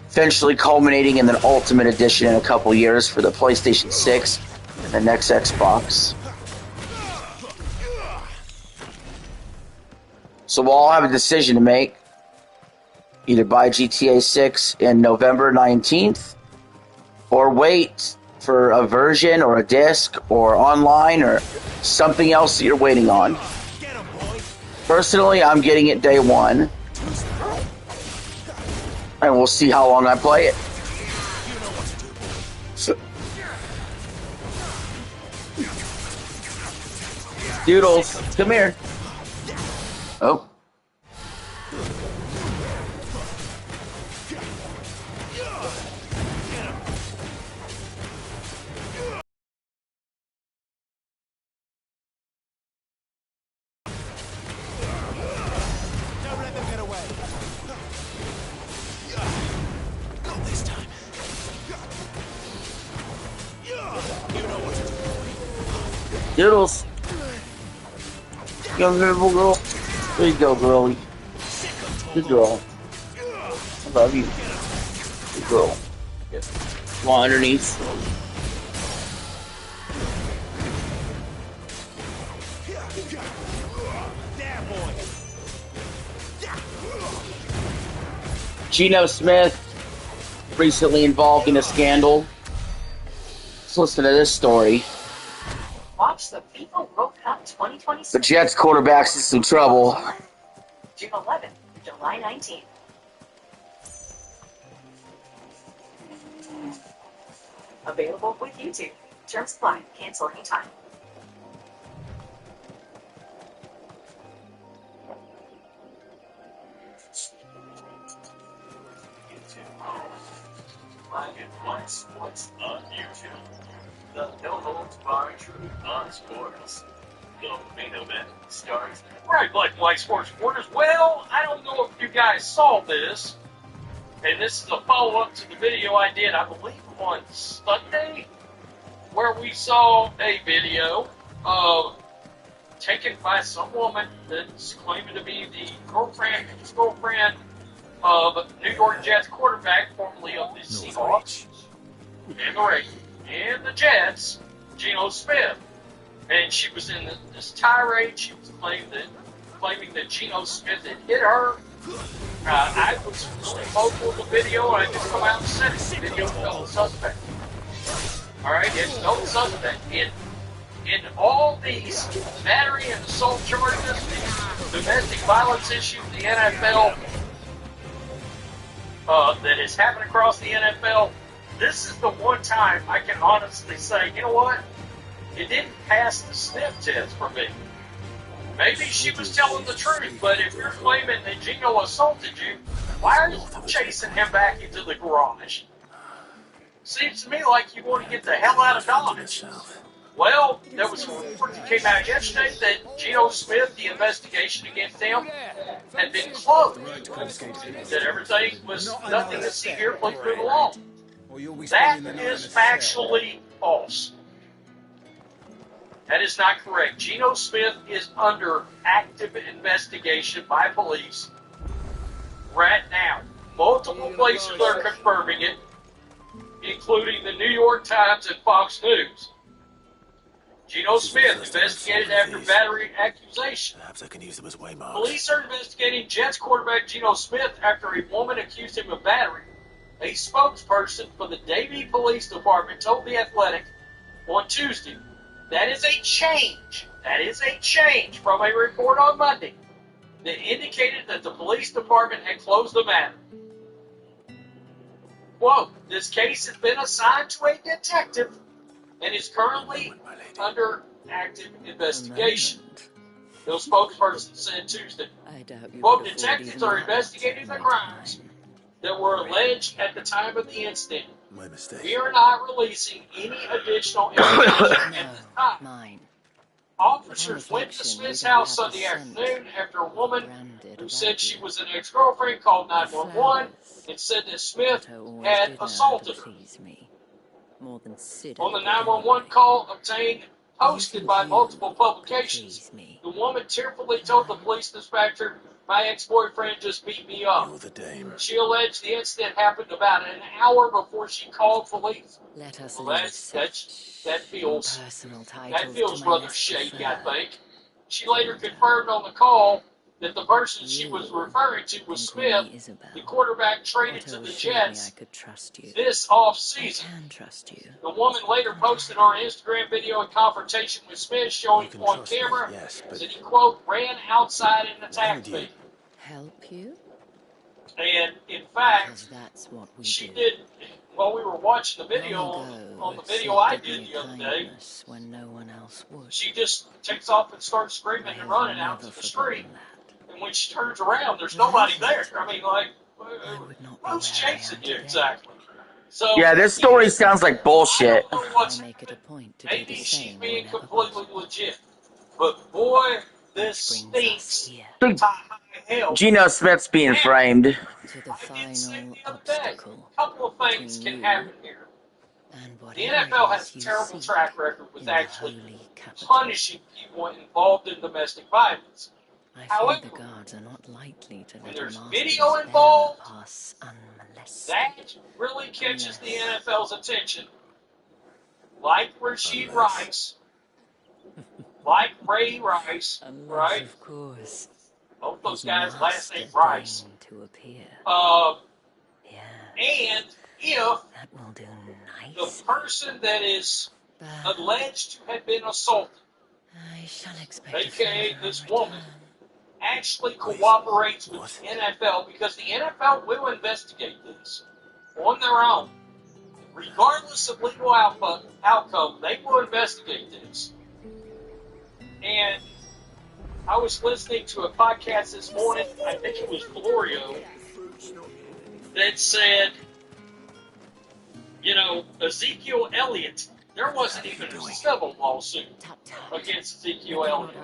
Eventually culminating in the Ultimate Edition in a couple years for the PlayStation 6 and the next Xbox. So we'll all have a decision to make. Either buy GTA 6 in November 19th, or wait for a version or a disc or online or something else that you're waiting on. Personally, I'm getting it day one. And we'll see how long I play it. Doodles, come here. Oh. Don't let them get away. Not this time. You know what to do. Doodles. Young little girl. There you go, girlie. Good girl. I love you. Good girl. Come on, underneath. Geno Smith recently involved in a scandal. Let's listen to this story. Watch the FIFA World Cup 2026. The Jets quarterback's in some trouble. June 11th to July 19th. Available with YouTube. Terms apply. Cancel anytime. Live in One Sports on YouTube. The No Holds Barred Truth on Sports. The main event starts. Right, Black and White Sports supporters. Well, I don't know if you guys saw this, and this is a follow-up to the video I did, I believe, on Sunday, where we saw a video taken by some woman that's claiming to be the ex-girlfriend of New York Jets quarterback, formerly of the Seahawks, and the Jets, Geno Smith. And she was in this tirade. She was claiming that Geno Smith had hit her. I was really vocal in the video, and I just come out and said it. The video felt suspect. All right, it felt suspect. In all these battery and assault charges, the domestic violence issue, the NFL that is happening across the NFL, this is the one time I can honestly say, you know what? It didn't pass the sniff test for me. Maybe she was telling the truth, but if you're claiming that Geno assaulted you, why are you chasing him back into the garage? Seems to me like you want to get the hell out of Dodge. Well, there was a report that came out yesterday that Geno Smith, the investigation against him, had been closed. That everything was nothing to see here, please move along. That is factually false. That is not correct. Geno Smith is under active investigation by police right now. Multiple places are confirming it, including the New York Times and Fox News. Geno Smith investigated after battery accusation. Perhaps I can use them as waymarks. Police are investigating Jets quarterback Geno Smith after a woman accused him of battery. A spokesperson for the Davie Police Department told The Athletic on Tuesday. That is a change. That is a change from a report on Monday that indicated that the police department had closed the matter. Quote, this case has been assigned to a detective and is currently under active investigation. The spokesperson said Tuesday. Quote, detectives are investigating the crimes that were alleged at the time of the incident. My mistake. We are not releasing any additional information at the time. Officers went to Smith's house Sunday afternoon after a woman who said she was an ex-girlfriend called 911 and said that Smith had assaulted her. On the 911 call obtained, posted by multiple publications, the woman tearfully told the police dispatcher, my ex-boyfriend just beat me up. You're the dame. She alleged the incident happened about an hour before she called police. Let us Well, that feels rather shady, I think. She later confirmed on the call that the person she was referring to was Smith, the quarterback traded to the Jets this off-season. The woman later posted on Instagram video a confrontation with Smith showing on camera that he, quote, ran outside and attacked me. Help you? And, in fact, that's what we she do. did, while we were watching the video, on the video I did the other day, when no one else would. she just takes off and starts screaming and running out to the street. And when she turns around, there's nobody there. I mean, like, who's chasing you exactly? So Yeah, this story sounds like bullshit. I don't know what's maybe she's being completely legit, but boy, this stinks. Dude, to high hell. Geno Smith's being framed. To the I did say final the other day, obstacle. a couple of things can you happen here. And The whatever NFL it has a is terrible you track record with in the actually holy capital. punishing people involved in domestic violence. I fear However, the guards are not likely to when let there's a master's video bearer involved, pass unmolested. that really catches the NFL's attention. Like Rasheed Rice, like Ray Rice, Unless, right? of course, Both those his guys' last name master Rice. deigned to appear. Yeah, And if that will do the nice. person that is But alleged to have been assaulted, I shall expect a aka favor this in woman, return. actually cooperates with the NFL, because the NFL will investigate this on their own. regardless of legal outcome, they will investigate this. And I was listening to a podcast this morning, I think it was Florio, that said, you know, Ezekiel Elliott, there wasn't even a civil lawsuit against Ezekiel Elliott.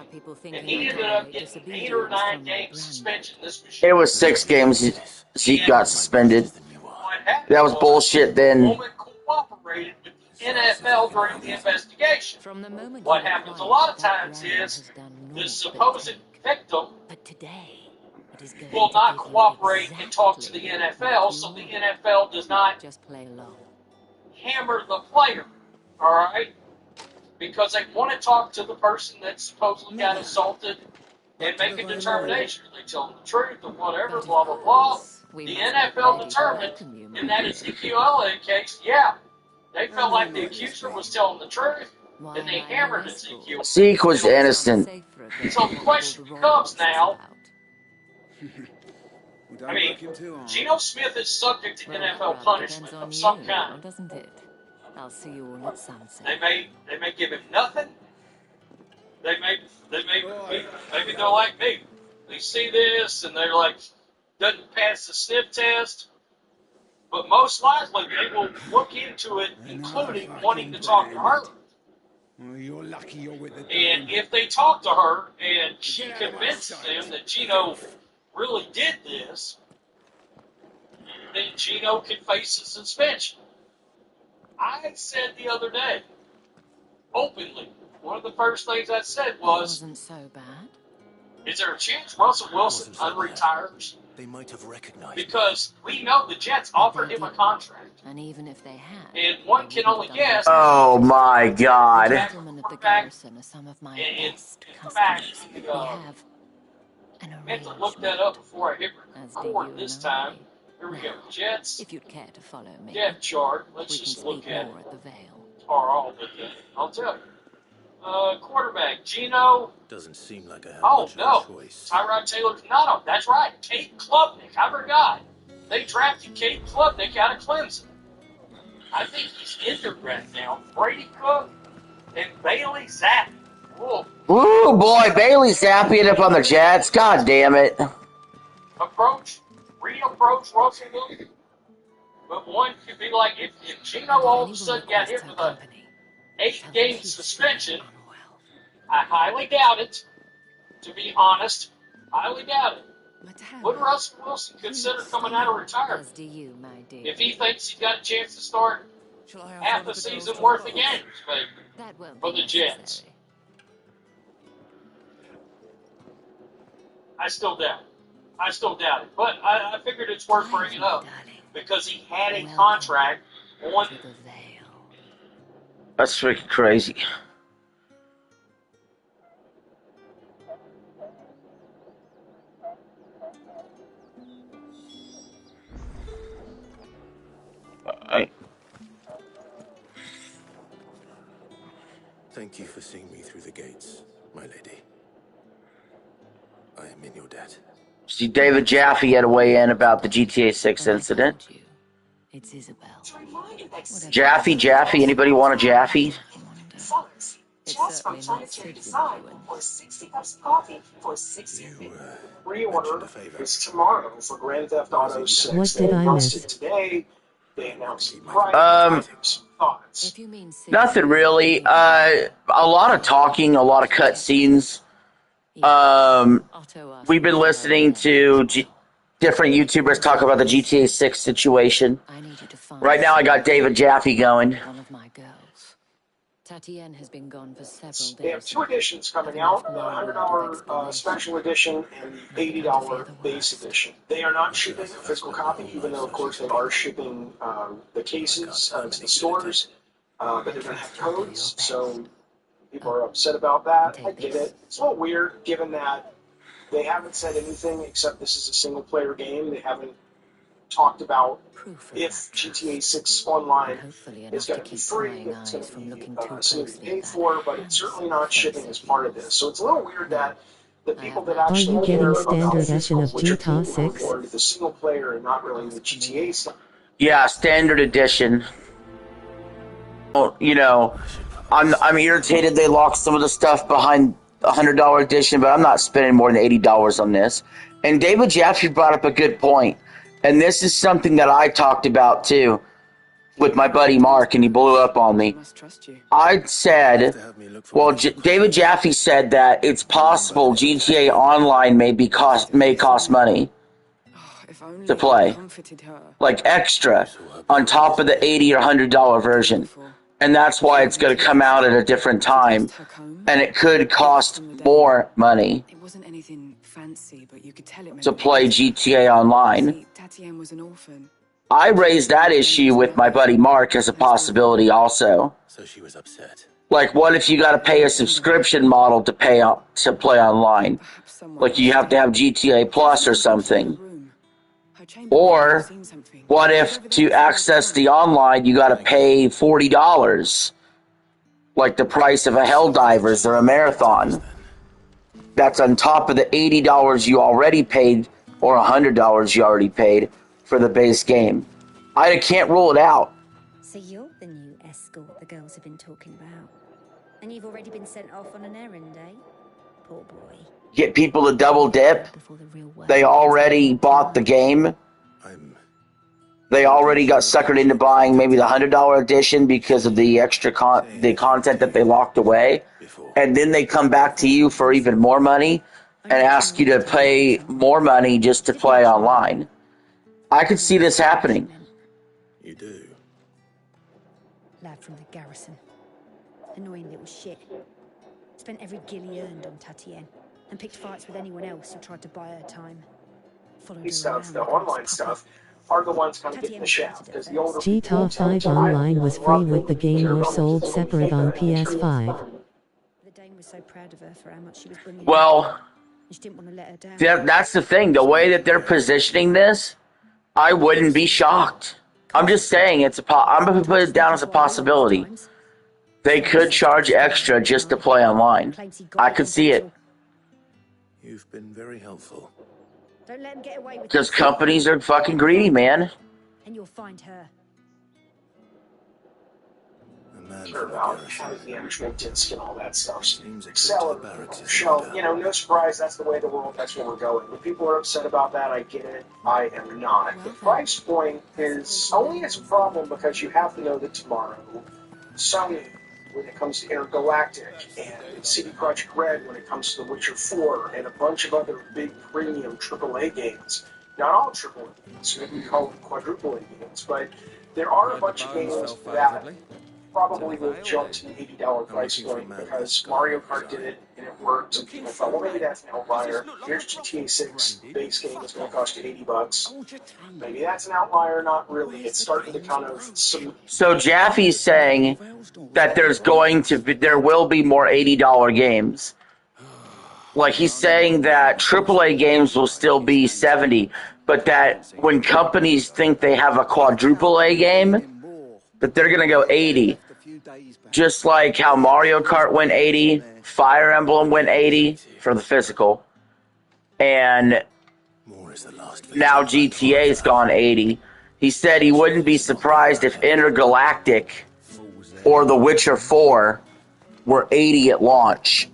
And he ended up getting 8 or 9 game suspension. This was It was 6 games Zeke got suspended. That was bullshit then. The woman cooperated with the NFL during the investigation. What happens a lot of times is the supposed victim will not cooperate and talk to the NFL, so the NFL does not hammer the player, all right? Because they want to talk to the person that supposedly got assaulted and make a determination. They tell them the truth or whatever, blah, blah, blah. The NFL determined in that Ezekiel Elliott case, yeah, they felt like the accuser was telling the truth, and they hammered Ezekiel. Zeke was innocent. So the question becomes now, I mean, Geno Smith is subject to NFL punishment of some kind. Doesn't it? I'll see you all at sunset. They may give him nothing. Maybe they're like me. They see this and they're like, doesn't pass the sniff test. But most likely they will look into it, including wanting to talk to her. Well, you're lucky you're with the And if they talk to her and she convinces them that Geno really did this, then Geno can face a suspension. I said the other day, openly, one of the first things I said was, wasn't so bad. Is there a chance Russell Wilson unretires? They might have recognized Because we know the Jets offered him a contract. And even if they had, And one can only guess. Oh my God. gentlemen of the garrison are some of my best customers. We have an I meant to look arrangement. that up before I hit As do record you this and time. I. Here we go. Now, Jets if you'd care to follow me, depth chart. Let's we can just look speak at more at the Vale. or all of it. I'll tell you. Quarterback Geno. Doesn't seem like I have Oh much no, of a choice. Tyrod Taylor's not on. That's right, Kate Klubnik. I forgot. They drafted Kate Klubnik out of Clemson. I think he's injured right now. Brady Cook and Bailey Zappi. Whoa. Woo, boy, Bailey Zappi ended up on the Jets. God damn it. Reapproach Russell Wilson. But one could be like, if Geno all of a sudden got hit with a 8-game suspension, I highly doubt it. To be honest, highly doubt it. Would Russell Wilson consider coming out of retirement As do you, my dear. if he thinks he's got a chance to start half a season worth of games, maybe, That won't for be the Jets? necessary. I still doubt it. But I figured it's worth bringing up because he had a contract on. To the Vale. That's freaking crazy. Thank you for seeing me through the gates, my lady. I am in your debt. See, David Jaffe had a weigh in about the GTA 6 incident. It's Isabel. Jaffe, anybody want a Jaffe? Sellers, just from Planetary Design for 60 cups of coffee for 60 Pre-order is tomorrow for Grand Theft Auto 6. What did They I announced miss? it today. They announced the price. Thoughts? If you mean Nothing really. A lot of talking, a lot of cutscenes. We've been listening to different YouTubers talk about the GTA 6 situation. I need you to find Right now, I got David Jaffe going. one of my girls. Tatienne has been gone for several days. They have 2 editions coming out, the $100 special edition and the $80 base edition. They are not shipping a physical copy, even though, of course, they are shipping the cases to the stores, but they're going to have codes, so people are upset about that. I get it. It's a little weird, given that they haven't said anything except this is a single-player game. They haven't talked about if GTA 6 Online is going to be free, if it's going to be something to be paid for, but it's certainly not shipping as part of this. So it's a little weird that the people that Are actually you getting care about standard edition physical, of which are GTA people who 6? are the single player and not really the GTA stuff. Yeah, standard edition. You know, I'm irritated they locked some of the stuff behind $100 edition, but I'm not spending more than $80 on this. And David Jaffe brought up a good point, and this is something that I talked about too with my buddy Mark, and he blew up on me. I said, well, David Jaffe said that it's possible GTA Online may cost money to play, like extra on top of the $80 or $100 version, and that's why it's going to come out at a different time, and it could cost more money to play GTA Online. I raised that issue with my buddy Mark as a possibility also. So she was upset. Like, what if you got to pay a subscription model to play online? Like, you have to have GTA Plus or something. Or what if to access the online you got to pay $40, like the price of a Helldivers or a Marathon? That's on top of the $80 you already paid or $100 you already paid for the base game. I can't rule it out. So you're the new escort the girls have been talking about. And you've already been sent off on an errand, eh? Poor boy. Get people to double dip. They already bought the game. They already got suckered into buying maybe the $100 edition because of the extra content that they locked away. And then they come back to you for even more money and ask you to pay more money just to play online. I could see this happening. You do? Lad from the garrison. Annoying little shit. Spent every guil he earned on Tatienne and picked fights with anyone else who tried to buy her time. Followed These her stuff, around the like a online puppy. stuff, are the ones kind of getting the shaft. Because the older GTA 5 Online was free with the game or sold separate on PS5. The Dane was so proud of her for how much she was bringing. Well, She didn't want to let her down. that's the thing. The way that they're positioning this, I wouldn't be shocked. I'm just saying I'm going to put it down as a possibility. They could charge extra just to play online. I could see it. You've been very helpful. Don't let him get away with Because this. companies are fucking greedy, man. And you'll find her. Sure about having the actual disc and all that stuff. Seems a Sell trip it to barracks on is the shelf. no You know, no surprise. That's the way of the world. That's where we're going. When people are upset about that, I get it. I am not. The price point is only as a problem because you have to know that tomorrow, Sony, when it comes to Intergalactic, and City Project Red when it comes to The Witcher 4, and a bunch of other big premium AAA games. Not all AAA games, maybe we call them quadruple A games, but there are a bunch of games that probably will jump to the $80 price point because Mario Kart did it and it worked. And people thought, well, maybe that's an outlier. Here's GTA 6 base game is going to cost you $80. Maybe that's an outlier, not really. It's starting to kind of So Jaffe's saying that there will be more $80 games. Like, he's saying that AAA games will still be $70, but that when companies think they have a quadruple A game, that they're going to go $80. Just like how Mario Kart went $80, Fire Emblem went $80 for the physical, and now GTA's gone $80. He said he wouldn't be surprised if Intergalactic or The Witcher 4 were $80 at launch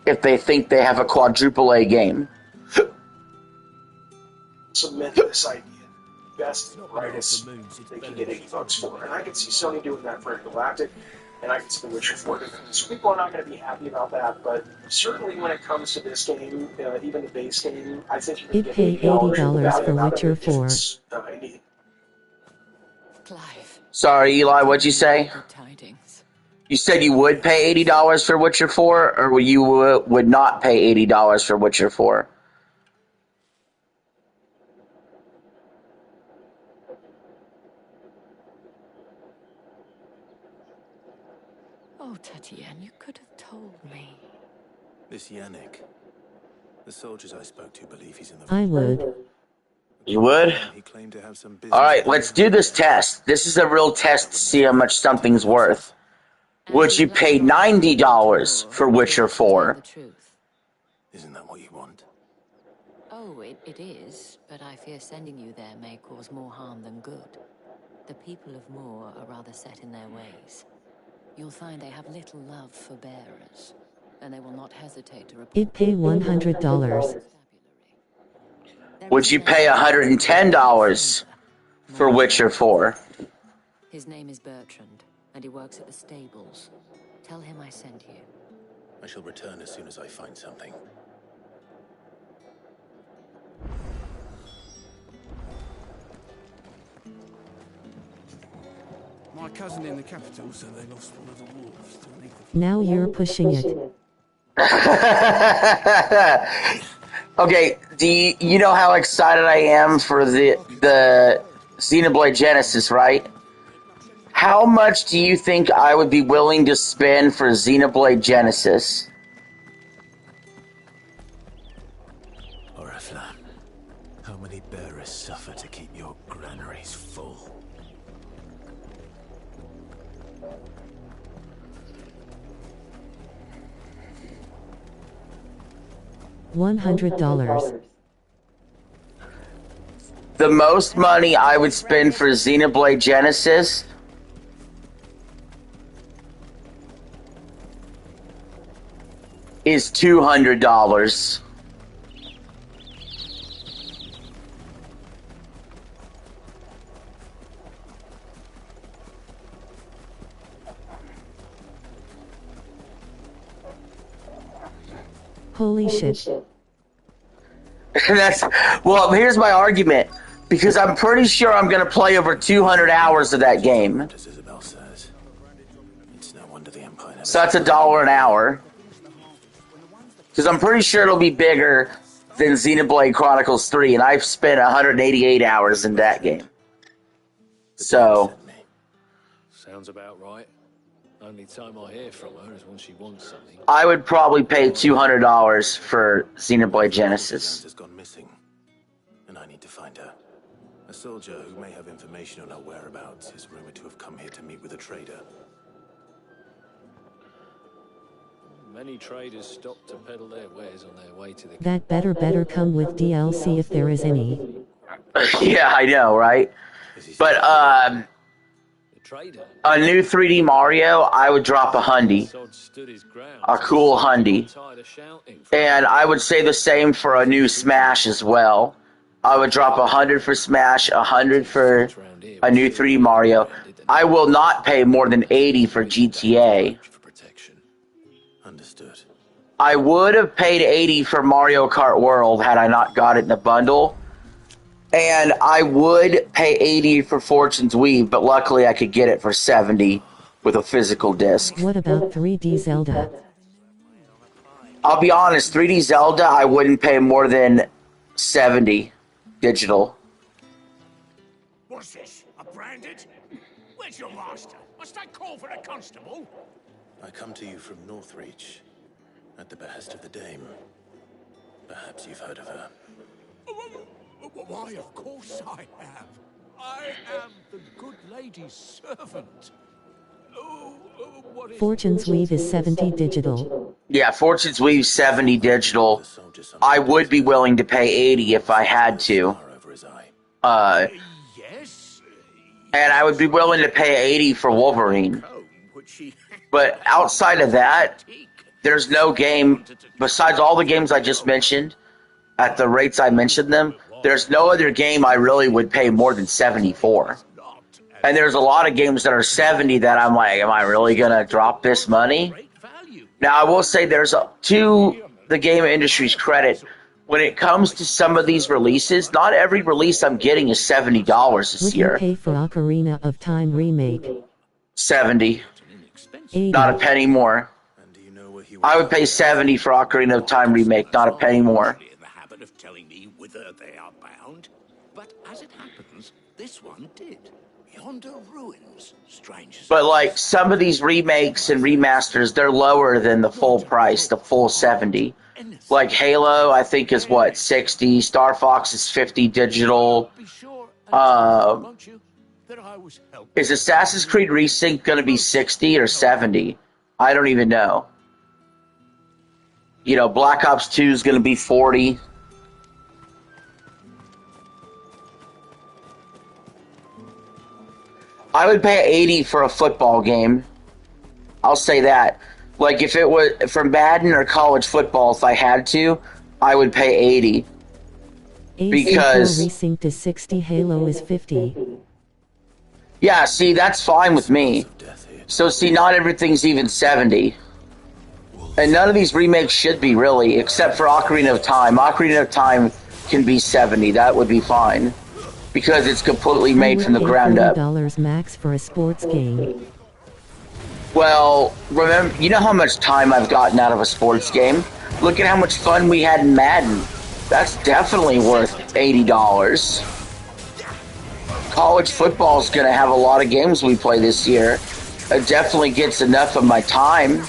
if they think they have a quadruple A game. Submit this idea. Best and brightest they can get $80 for. And I can see Sony doing that for Intergalactic, and I can see The Witcher 4 doing it. So people are not going to be happy about that, but certainly when it comes to this game, even the base game, I think you can It'd get pay $80 for Witcher 4. Sorry, Eli, what'd you say? You said you would pay $80 for Witcher 4, or you would not pay $80 for Witcher 4? Oh, Tatienne, you could have told me. This Yannick. The soldiers I spoke to believe he's in the... I would. You would? He claimed to have some business. Alright, let's do this test. This is a real test to see how much something's worth. Would you pay $90 for Witcher 4? Isn't that what you want? Oh, it is, but I fear sending you there may cause more harm than good. The people of Moor are rather set in their ways. you'll find they have little love for bearers, and they will not hesitate to report. It'd pay $100. Would you pay $110 for Witcher 4? His name is Bertrand, and he works at the stables. Tell him I sent you. I shall return as soon as I find something. My cousin in the capital said they lost one of the wolves to an eagle. Now you're pushing it. Okay, you know how excited I am for the Xenoblade Genesis, right? How much do you think I would be willing to spend for Xenoblade Genesis? Oriflamme, how many bearers suffer to keep your granaries full? $100. The most money I would spend for Xenoblade Genesis is $200. Holy shit. Well, here's my argument. Because I'm pretty sure I'm going to play over 200 hours of that game. As Isabel says, it's no wonder the Empire never... So that's $1 an hour. Because I'm pretty sure it'll be bigger than Xenoblade Chronicles 3, and I've spent 188 hours in that game. So... Sounds about right. Only time I hear from her is when she wants something. I would probably pay $200 for Xenoblade Genesis. has gone missing, and I need to find her. A soldier who may have information on her whereabouts is rumored to have come here to meet with a trader. Many traders stop to peddle their wares on their way to the... That better come with DLC if there is any. Yeah, I know, right? But, a new 3D Mario, I would drop a hundy. A cool hundy. And I would say the same for a new Smash as well. I would drop 100 for Smash, 100 for a new 3D Mario. I will not pay more than 80 for GTA. Understood. I would have paid 80 for Mario Kart World had I not got it in the bundle. And I would pay 80 for Fortune's Weave, but luckily I could get it for 70 with a physical disc. What about 3D Zelda? I'll be honest, 3D Zelda I wouldn't pay more than 70 digital. What's this? A branded? Where's your master? Must I call for a constable? I come to you from Northreach, at the behest of the Dame. Perhaps you've heard of her. Why, of course I have. I am the good lady's servant. Fortune's Weave is 70 digital. Yeah, Fortune's Weave 70 digital. I would be willing to pay 80 if I had to. And I would be willing to pay 80 for Wolverine. But outside of that, there's no game, besides all the games I just mentioned, at the rates I mentioned them, there's no other game I really would pay more than 70 for. And there's a lot of games that are 70 that I'm like, am I really going to drop this money? Now, I will say there's to the game industry's credit, when it comes to some of these releases, not every release I'm getting is $70 this year. Would you pay for Ocarina of Time remake? 70. 80. Not a penny more. I would pay 70 for Ocarina of Time remake, not a penny more. In the habit of telling me whither they are bound, but as it happens, this one did. Yonder ruins, strangers. But like some of these remakes and remasters, they're lower than the full price, the full 70. Like Halo, I think is what, 60. Star Fox is 50 digital. Is Assassin's Creed Resync going to be 60 or 70? I don't even know. You know, Black Ops 2 is going to be 40. I would pay 80 for a football game. I'll say that. Like, if it was for Madden or college football, if I had to, I would pay 80. Because Resync is 60, Halo is 50. Yeah, see, that's fine with me. So, see, not everything's even 70. And none of these remakes should be, really, except for Ocarina of Time. Ocarina of Time can be 70. That would be fine. Because it's completely made from the ground up. $40 max for a sports game. Well, remember, you know how much time I've gotten out of a sports game? Look at how much fun we had in Madden. That's definitely worth $80. College football is going to have a lot of games we play this year. It definitely gets enough of my time.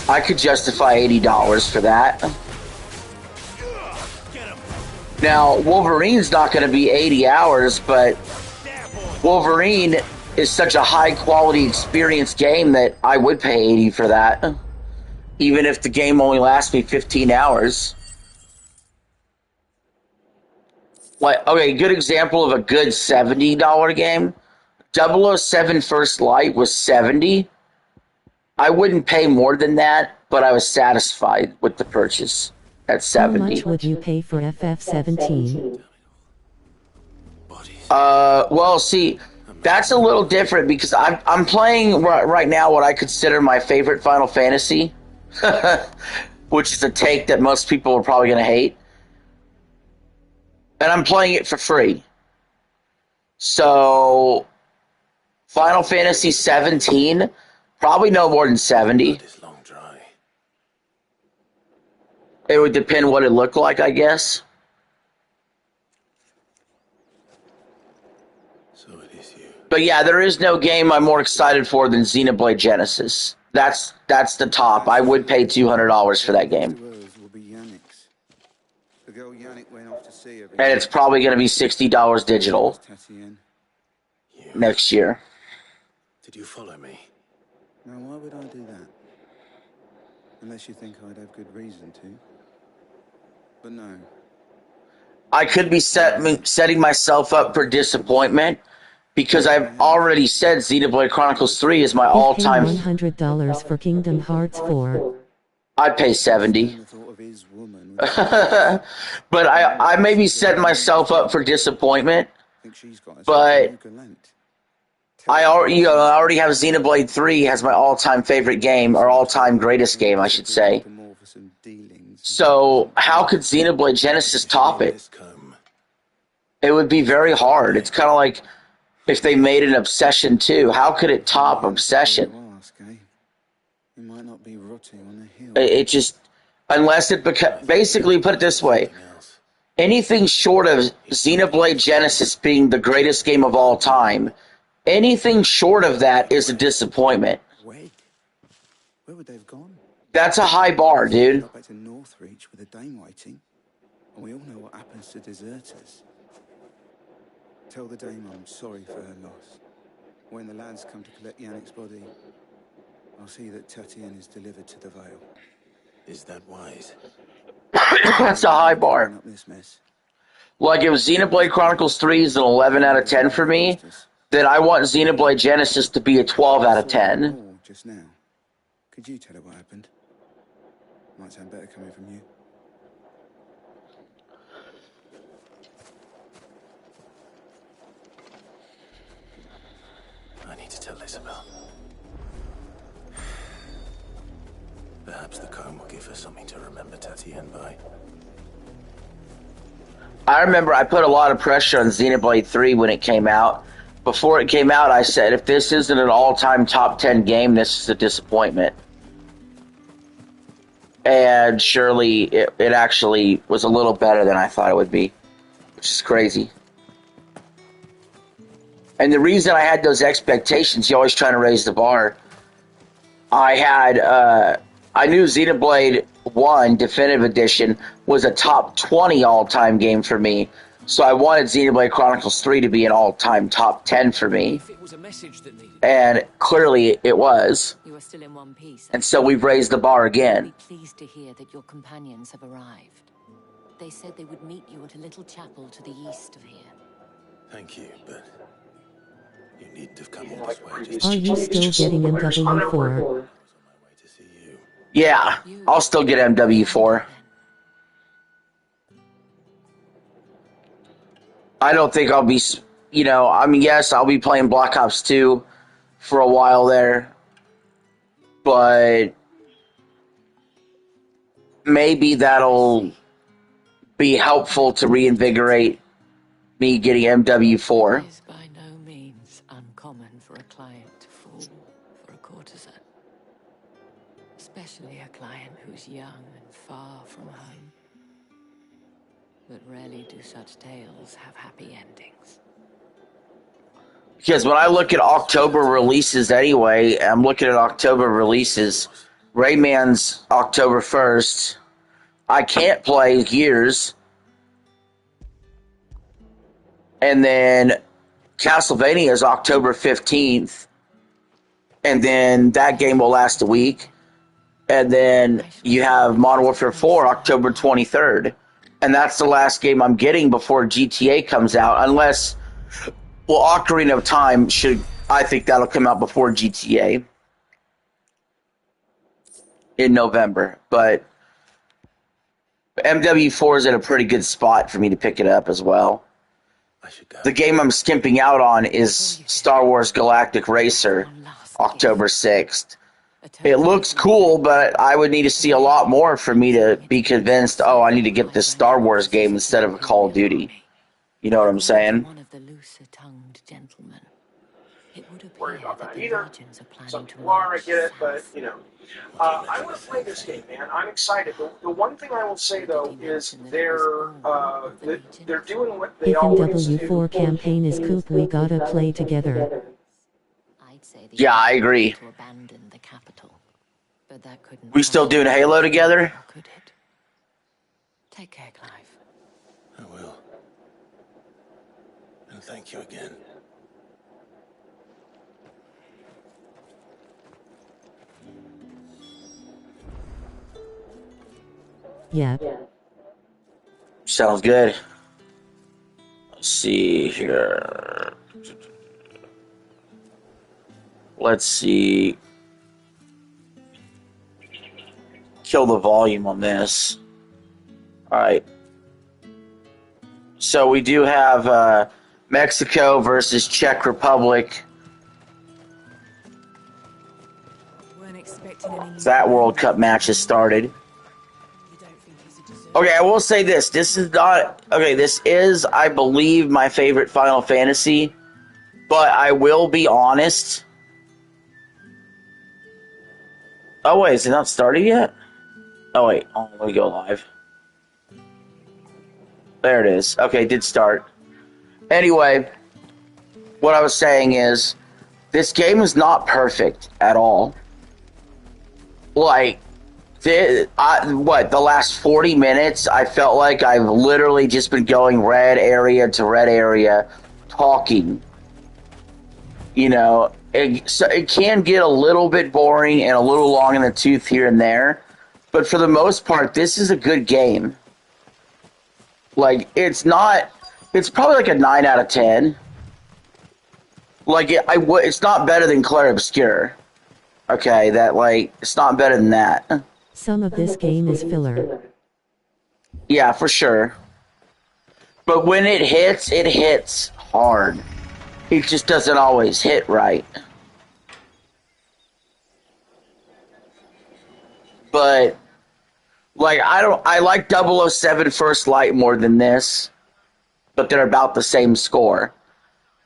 I could justify $80 for that. Now, Wolverine's not going to be 80 hours, but Wolverine is such a high-quality experience game that I would pay 80 for that. Even if the game only lasts me 15 hours. Like, okay, good example of a good $70 game. 007 First Light was 70. I wouldn't pay more than that, but I was satisfied with the purchase at 70. How much would you pay for FF17? Well, see, that's a little different because I'm playing right now what I consider my favorite Final Fantasy, which is a take that most people are probably going to hate. And I'm playing it for free. So, Final Fantasy 17, probably no more than 70. It would depend what it looked like, I guess. So it is you. But yeah, there is no game I'm more excited for than Xenoblade Genesis. That's the top. I would pay $200 for that game. And it's probably going to be $60 digital next year. Did you follow me? Now, why would I do that? Unless you think I'd have good reason to. But no. I could be setting myself up for disappointment because I've already said Xenoblade Chronicles 3 is my all-time... $100 for Kingdom Hearts 4. I'd pay 70. But I may be setting myself up for disappointment. But I already have Xenoblade 3 as my all-time favorite game, or all-time greatest game, I should say. So how could Xenoblade Genesis top it? It would be very hard. It's kind of like if they made an Obsession 2. How could it top Obsession? It just, unless it basically, put it this way, anything short of Xenoblade Genesis being the greatest game of all time, anything short of that is a disappointment. Where would they have gone? That's a high bar, dude. Back to Northreach with a dame waiting. And we all know what happens to deserters. Tell the dame I'm sorry for her loss. When the lads come to collect Yannick's body, I'll see that Tatien is delivered to the Vale. Is that wise? That's a high bar. This mess. Like, if Xenoblade Chronicles 3 is an 11 out of 10 for me, then I want Xenoblade Genesis to be a 12 out of 10. Just now. Could you tell her what happened? Might sound better coming from you. I need to tell Isabel. Perhaps the comb will give her something to remember Tatien by. I remember I put a lot of pressure on Xenoblade 3 when it came out. Before it came out, I said, if this isn't an all-time top 10 game, this is a disappointment. And surely it actually was a little better than I thought it would be, which is crazy. And the reason I had those expectations, you're always trying to raise the bar. I knew Xenoblade 1 Definitive Edition was a top 20 all-time game for me. So I wanted Xenoblade Chronicles 3 to be an all-time top 10 for me. And clearly it was. You are still in one piece. And so we've raised the bar again. I'll be pleased to hear that your companions have arrived. They said they would meet you at a little chapel to the east of here. Thank you, but You needn't have come all this way just Are you still getting MW4? Yeah, I'll still get MW4. I don't think I'll be, you know, I mean, yes, I'll be playing Black Ops 2 for a while there, but maybe that'll be helpful to reinvigorate me getting MW4. It is by no means uncommon for a client to fall for a courtesan. Especially a client who's young and far from home. But rarely do such tales have happy endings. Because when I look at October releases anyway, I'm looking at October releases. Rayman's October 1st. I can't play Gears. And then Castlevania is October 15th. And then that game will last a week. And then you have Modern Warfare 4 October 23rd. And that's the last game I'm getting before GTA comes out. Unless, well, Ocarina of Time should, I think that'll come out before GTA in November. But MW4 is in a pretty good spot for me to pick it up as well. The game I'm skimping out on is Star Wars Galactic Racer, October 6th. It looks cool, but I would need to see a lot more for me to be convinced, oh, I need to get this Star Wars game instead of a Call of Duty. You know what I'm saying? One of the looser-tongued gentlemen. It would appear Worry about that that the either. Legions are planning Some to people are, I march get it, but, south. you know. I want to play this game, man. I'm excited. The one thing I will say, though, is they're doing what they If always do. MW4 campaign is coop, we gotta play together. I'd say the Yeah, I agree. to abandon the capital. But that couldn't We still doing Halo together? could it? Take care, Clive. I will. And thank you again. Yeah. Sounds good. Let's see here. Let's see. Kill the volume on this. Alright. So we do have Mexico versus Czech Republic. Weren't expecting any That World Cup match has started. Okay, I will say this. This is not... Okay, this is, I believe, my favorite Final Fantasy. But I will be honest. Oh, wait. Is it not started yet? Oh, wait. Oh, let me go live. There it is. Okay, it did start. Anyway, what I was saying is, this game is not perfect at all. Like... the last 40 minutes, I felt like I've literally just been going red area to red area, talking. You know, so it can get a little bit boring and a little long in the tooth here and there, but for the most part, this is a good game. Like, it's probably like a 9 out of 10. Like, it's not better than Clair Obscur. Okay, it's not better than that. Some of this game is filler. Yeah, for sure. But when it hits hard. It just doesn't always hit right. But, like, I like 007 First Light more than this. But they're about the same score.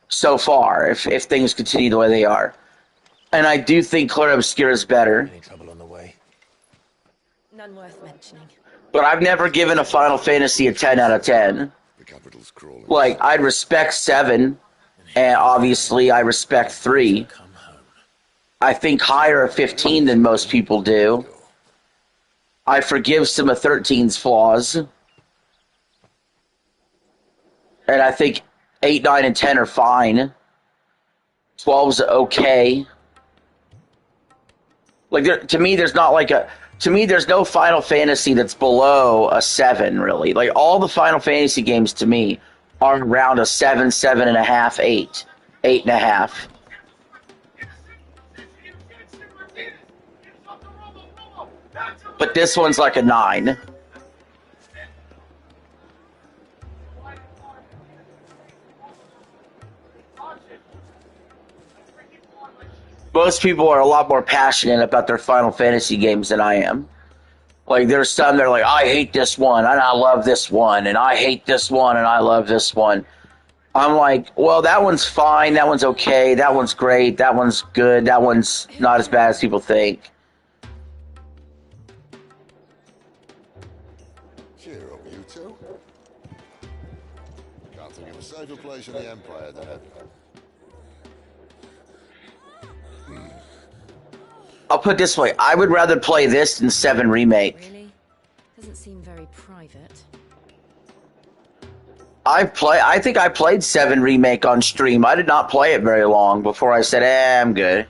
So far, if things continue the way they are. And I do think Clair Obscur is better. Any trouble on the way? None worth mentioning. But I've never given a Final Fantasy a 10 out of 10. The capital's crawling. Like, I'd respect 7, and obviously I respect 3. I think higher of 15 than most people do. I forgive some of 13's flaws. And I think 8, 9, and 10 are fine. 12's okay. Like, to me, there's no Final Fantasy that's below a 7, really. Like, all the Final Fantasy games, to me, are around a 7, 7.5, 8. 8.5. But this one's like a 9. Most people are a lot more passionate about their Final Fantasy games than I am. Like, there's some that are like, I hate this one, and I love this one, and I hate this one, and I love this one. I'm like, well, that one's fine, that one's okay, that one's great, that one's good, that one's not as bad as people think. Cheer up, you two. Can't think of a safer place in the Empire than it. I'll put it this way, I would rather play this than 7 Remake. Really? Doesn't seem very private. I think I played 7 Remake on stream. I did not play it very long before I said, I'm good.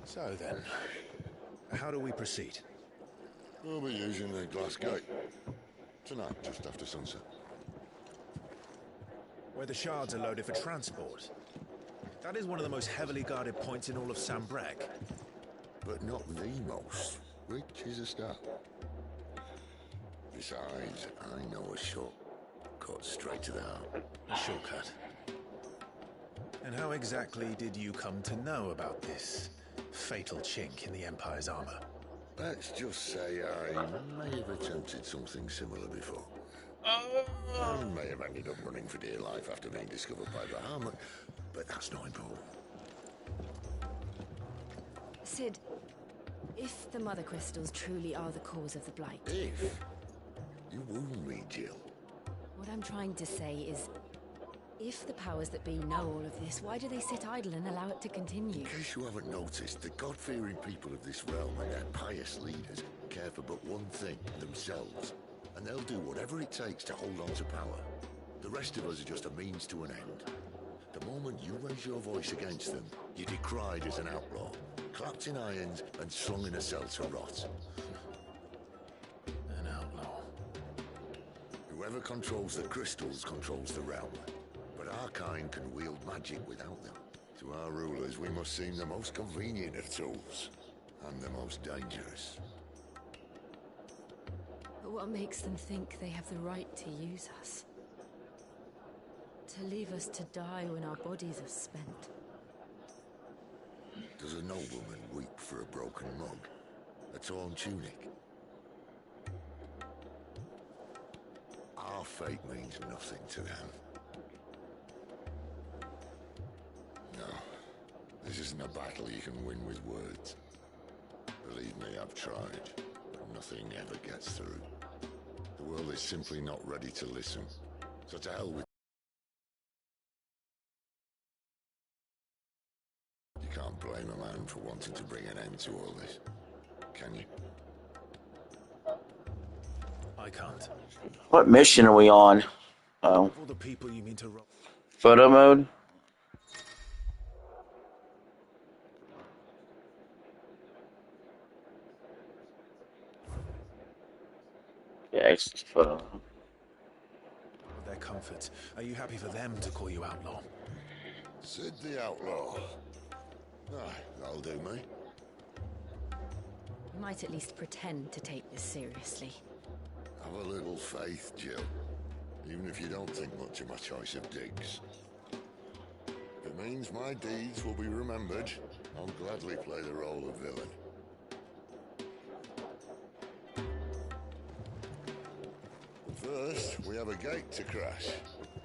So then, how do we proceed? We'll be using the Glass Gate. Tonight, just after sunset. Where the shards are loaded for transport. That is one of the most heavily guarded points in all of Sambrek. But not the most, which is a start. Besides, I know a shortcut straight to the heart. A shortcut. And how exactly did you come to know about this fatal chink in the Empire's armor? Let's just say I may have attempted something similar before. I may have ended up running for dear life after being discovered by Bahamut, but that's not important. Sid, if the Mother Crystals truly are the cause of the Blight... If? You wound me, Jill. What I'm trying to say is, if the powers that be know all of this, why do they sit idle and allow it to continue? In case you haven't noticed, the God-fearing people of this realm and their pious leaders care for but one thing, themselves. And they'll do whatever it takes to hold on to power. The rest of us are just a means to an end. The moment you raise your voice against them, you're decried as an outlaw, clapped in irons and slung in a cell to rot. An outlaw. Whoever controls the crystals controls the realm. But our kind can wield magic without them. To our rulers, we must seem the most convenient of tools, and the most dangerous. But what makes them think they have the right to use us? To leave us to die when our bodies are spent? Does a nobleman weep for a broken mug? A torn tunic? Our fate means nothing to them. No, this isn't a battle you can win with words. Believe me, I've tried, but nothing ever gets through. The world is simply not ready to listen. So to hell with... You can't blame a man for wanting to bring an end to all this, can you? I can't. What mission are we on? Oh. All the people you mean to rob. Photo mode? Yeah, exit photo. Their comfort. Are you happy for them to call you outlaw? Sid the Outlaw. Aye, that'll do me. You might at least pretend to take this seriously. Have a little faith, Jill. Even if you don't think much of my choice of digs. If it means my deeds will be remembered, I'll gladly play the role of villain. But first, we have a gate to crash.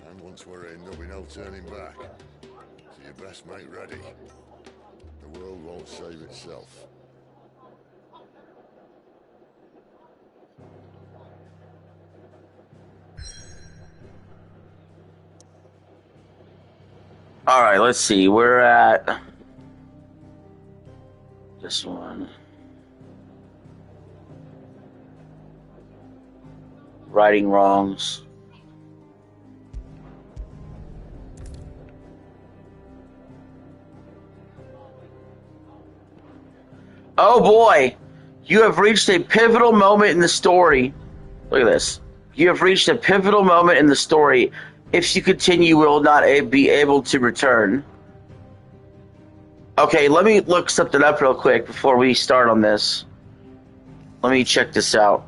And once we're in, there'll be no turning back. So you best make ready. The world won't save itself. All right, let's see. We're at this one. Righting wrongs. Oh boy, you have reached a pivotal moment in the story. Look at this. You have reached a pivotal moment in the story. If you continue, you will not be able to return. Okay, let me look something up real quick before we start on this. Let me check this out.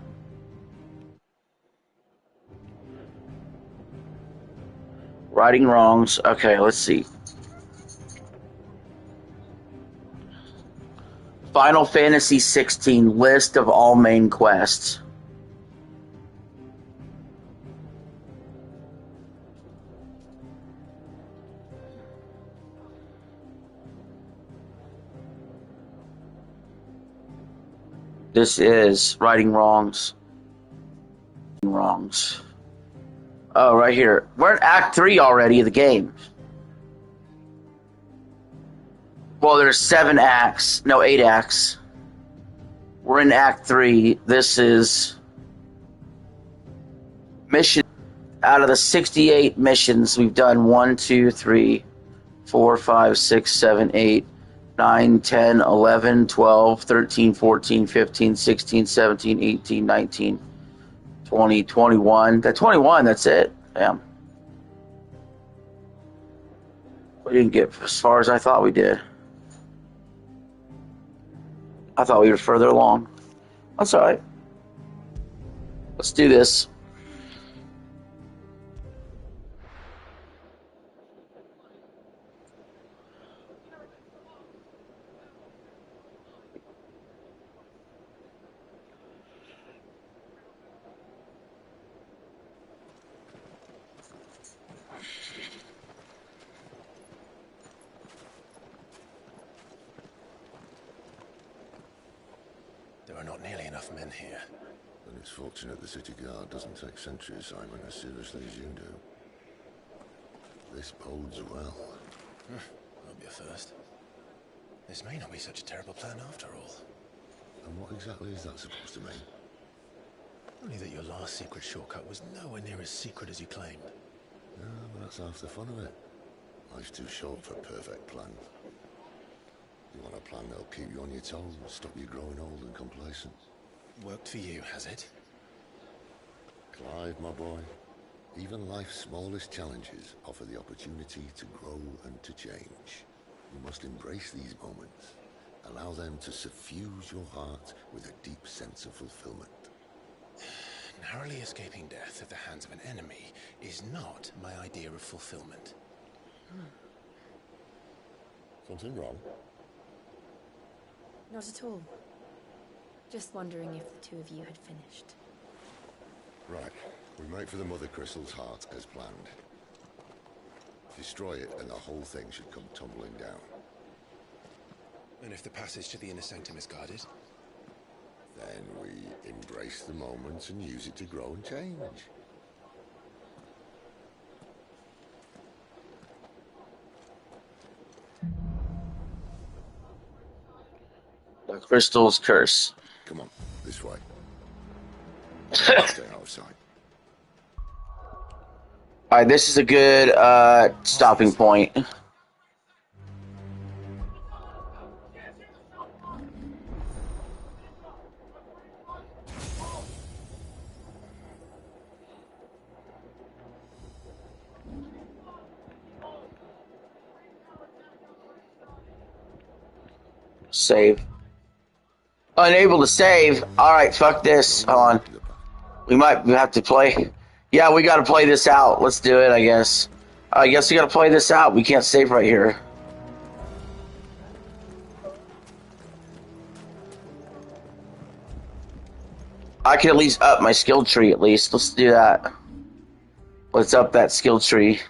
Righting wrongs. Okay, let's see. Final Fantasy 16 list of all main quests. This is righting wrongs. Wrongs. Oh, right here. We're in Act 3 already of the game. Well, there's 7 acts. No, 8 acts. We're in Act 3. This is mission. Out of the 68 missions, we've done 1, 2, 3, 4, 5, 6, 7, 8, 9, 10, 11, 12, 13, 14, 15, 16, 17, 18, 19, 20, 21. That 21, that's it. Damn. We didn't get as far as I thought we did. I thought we were further along. That's all right. Let's do this. There are not nearly enough men here. Then it's fortunate the city guard doesn't take sentry assignment as seriously as you do. This bodes well. Won't be a first. This may not be such a terrible plan after all. And what exactly is that supposed to mean? Only that your last secret shortcut was nowhere near as secret as you claimed. Yeah, but that's half the fun of it. Life's too short for a perfect plan. You want a plan that'll keep you on your toes and stop you growing old and complacent. Worked for you, has it? Clive, my boy, even life's smallest challenges offer the opportunity to grow and to change. You must embrace these moments. Allow them to suffuse your heart with a deep sense of fulfillment. Narrowly escaping death at the hands of an enemy is not my idea of fulfillment. Something wrong? Not at all. Just wondering if the two of you had finished. Right. We make for the Mother Crystal's heart as planned. Destroy it and the whole thing should come tumbling down. And if the passage to the inner sanctum is guarded? Then we embrace the moment and use it to grow and change. The Crystal's Curse. Come on, this way. Stay out of sight. Alright, this is a good stopping point. Save. Unable to save. Alright, fuck this. Hold on. We might have to play. Yeah, we gotta play this out. Let's do it, I guess. I guess we gotta play this out. We can't save right here. I can at least up my skill tree, at least. Let's do that. Let's up that skill tree.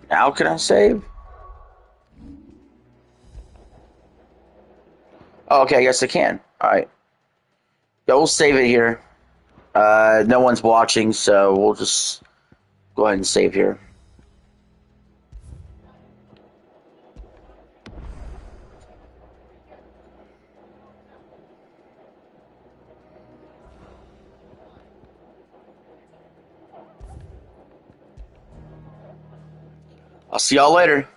Now can I save? Oh, okay, I guess I can. Alright. Yeah, we'll save it here. No one's watching, so we'll just go ahead and save here. I'll see y'all later.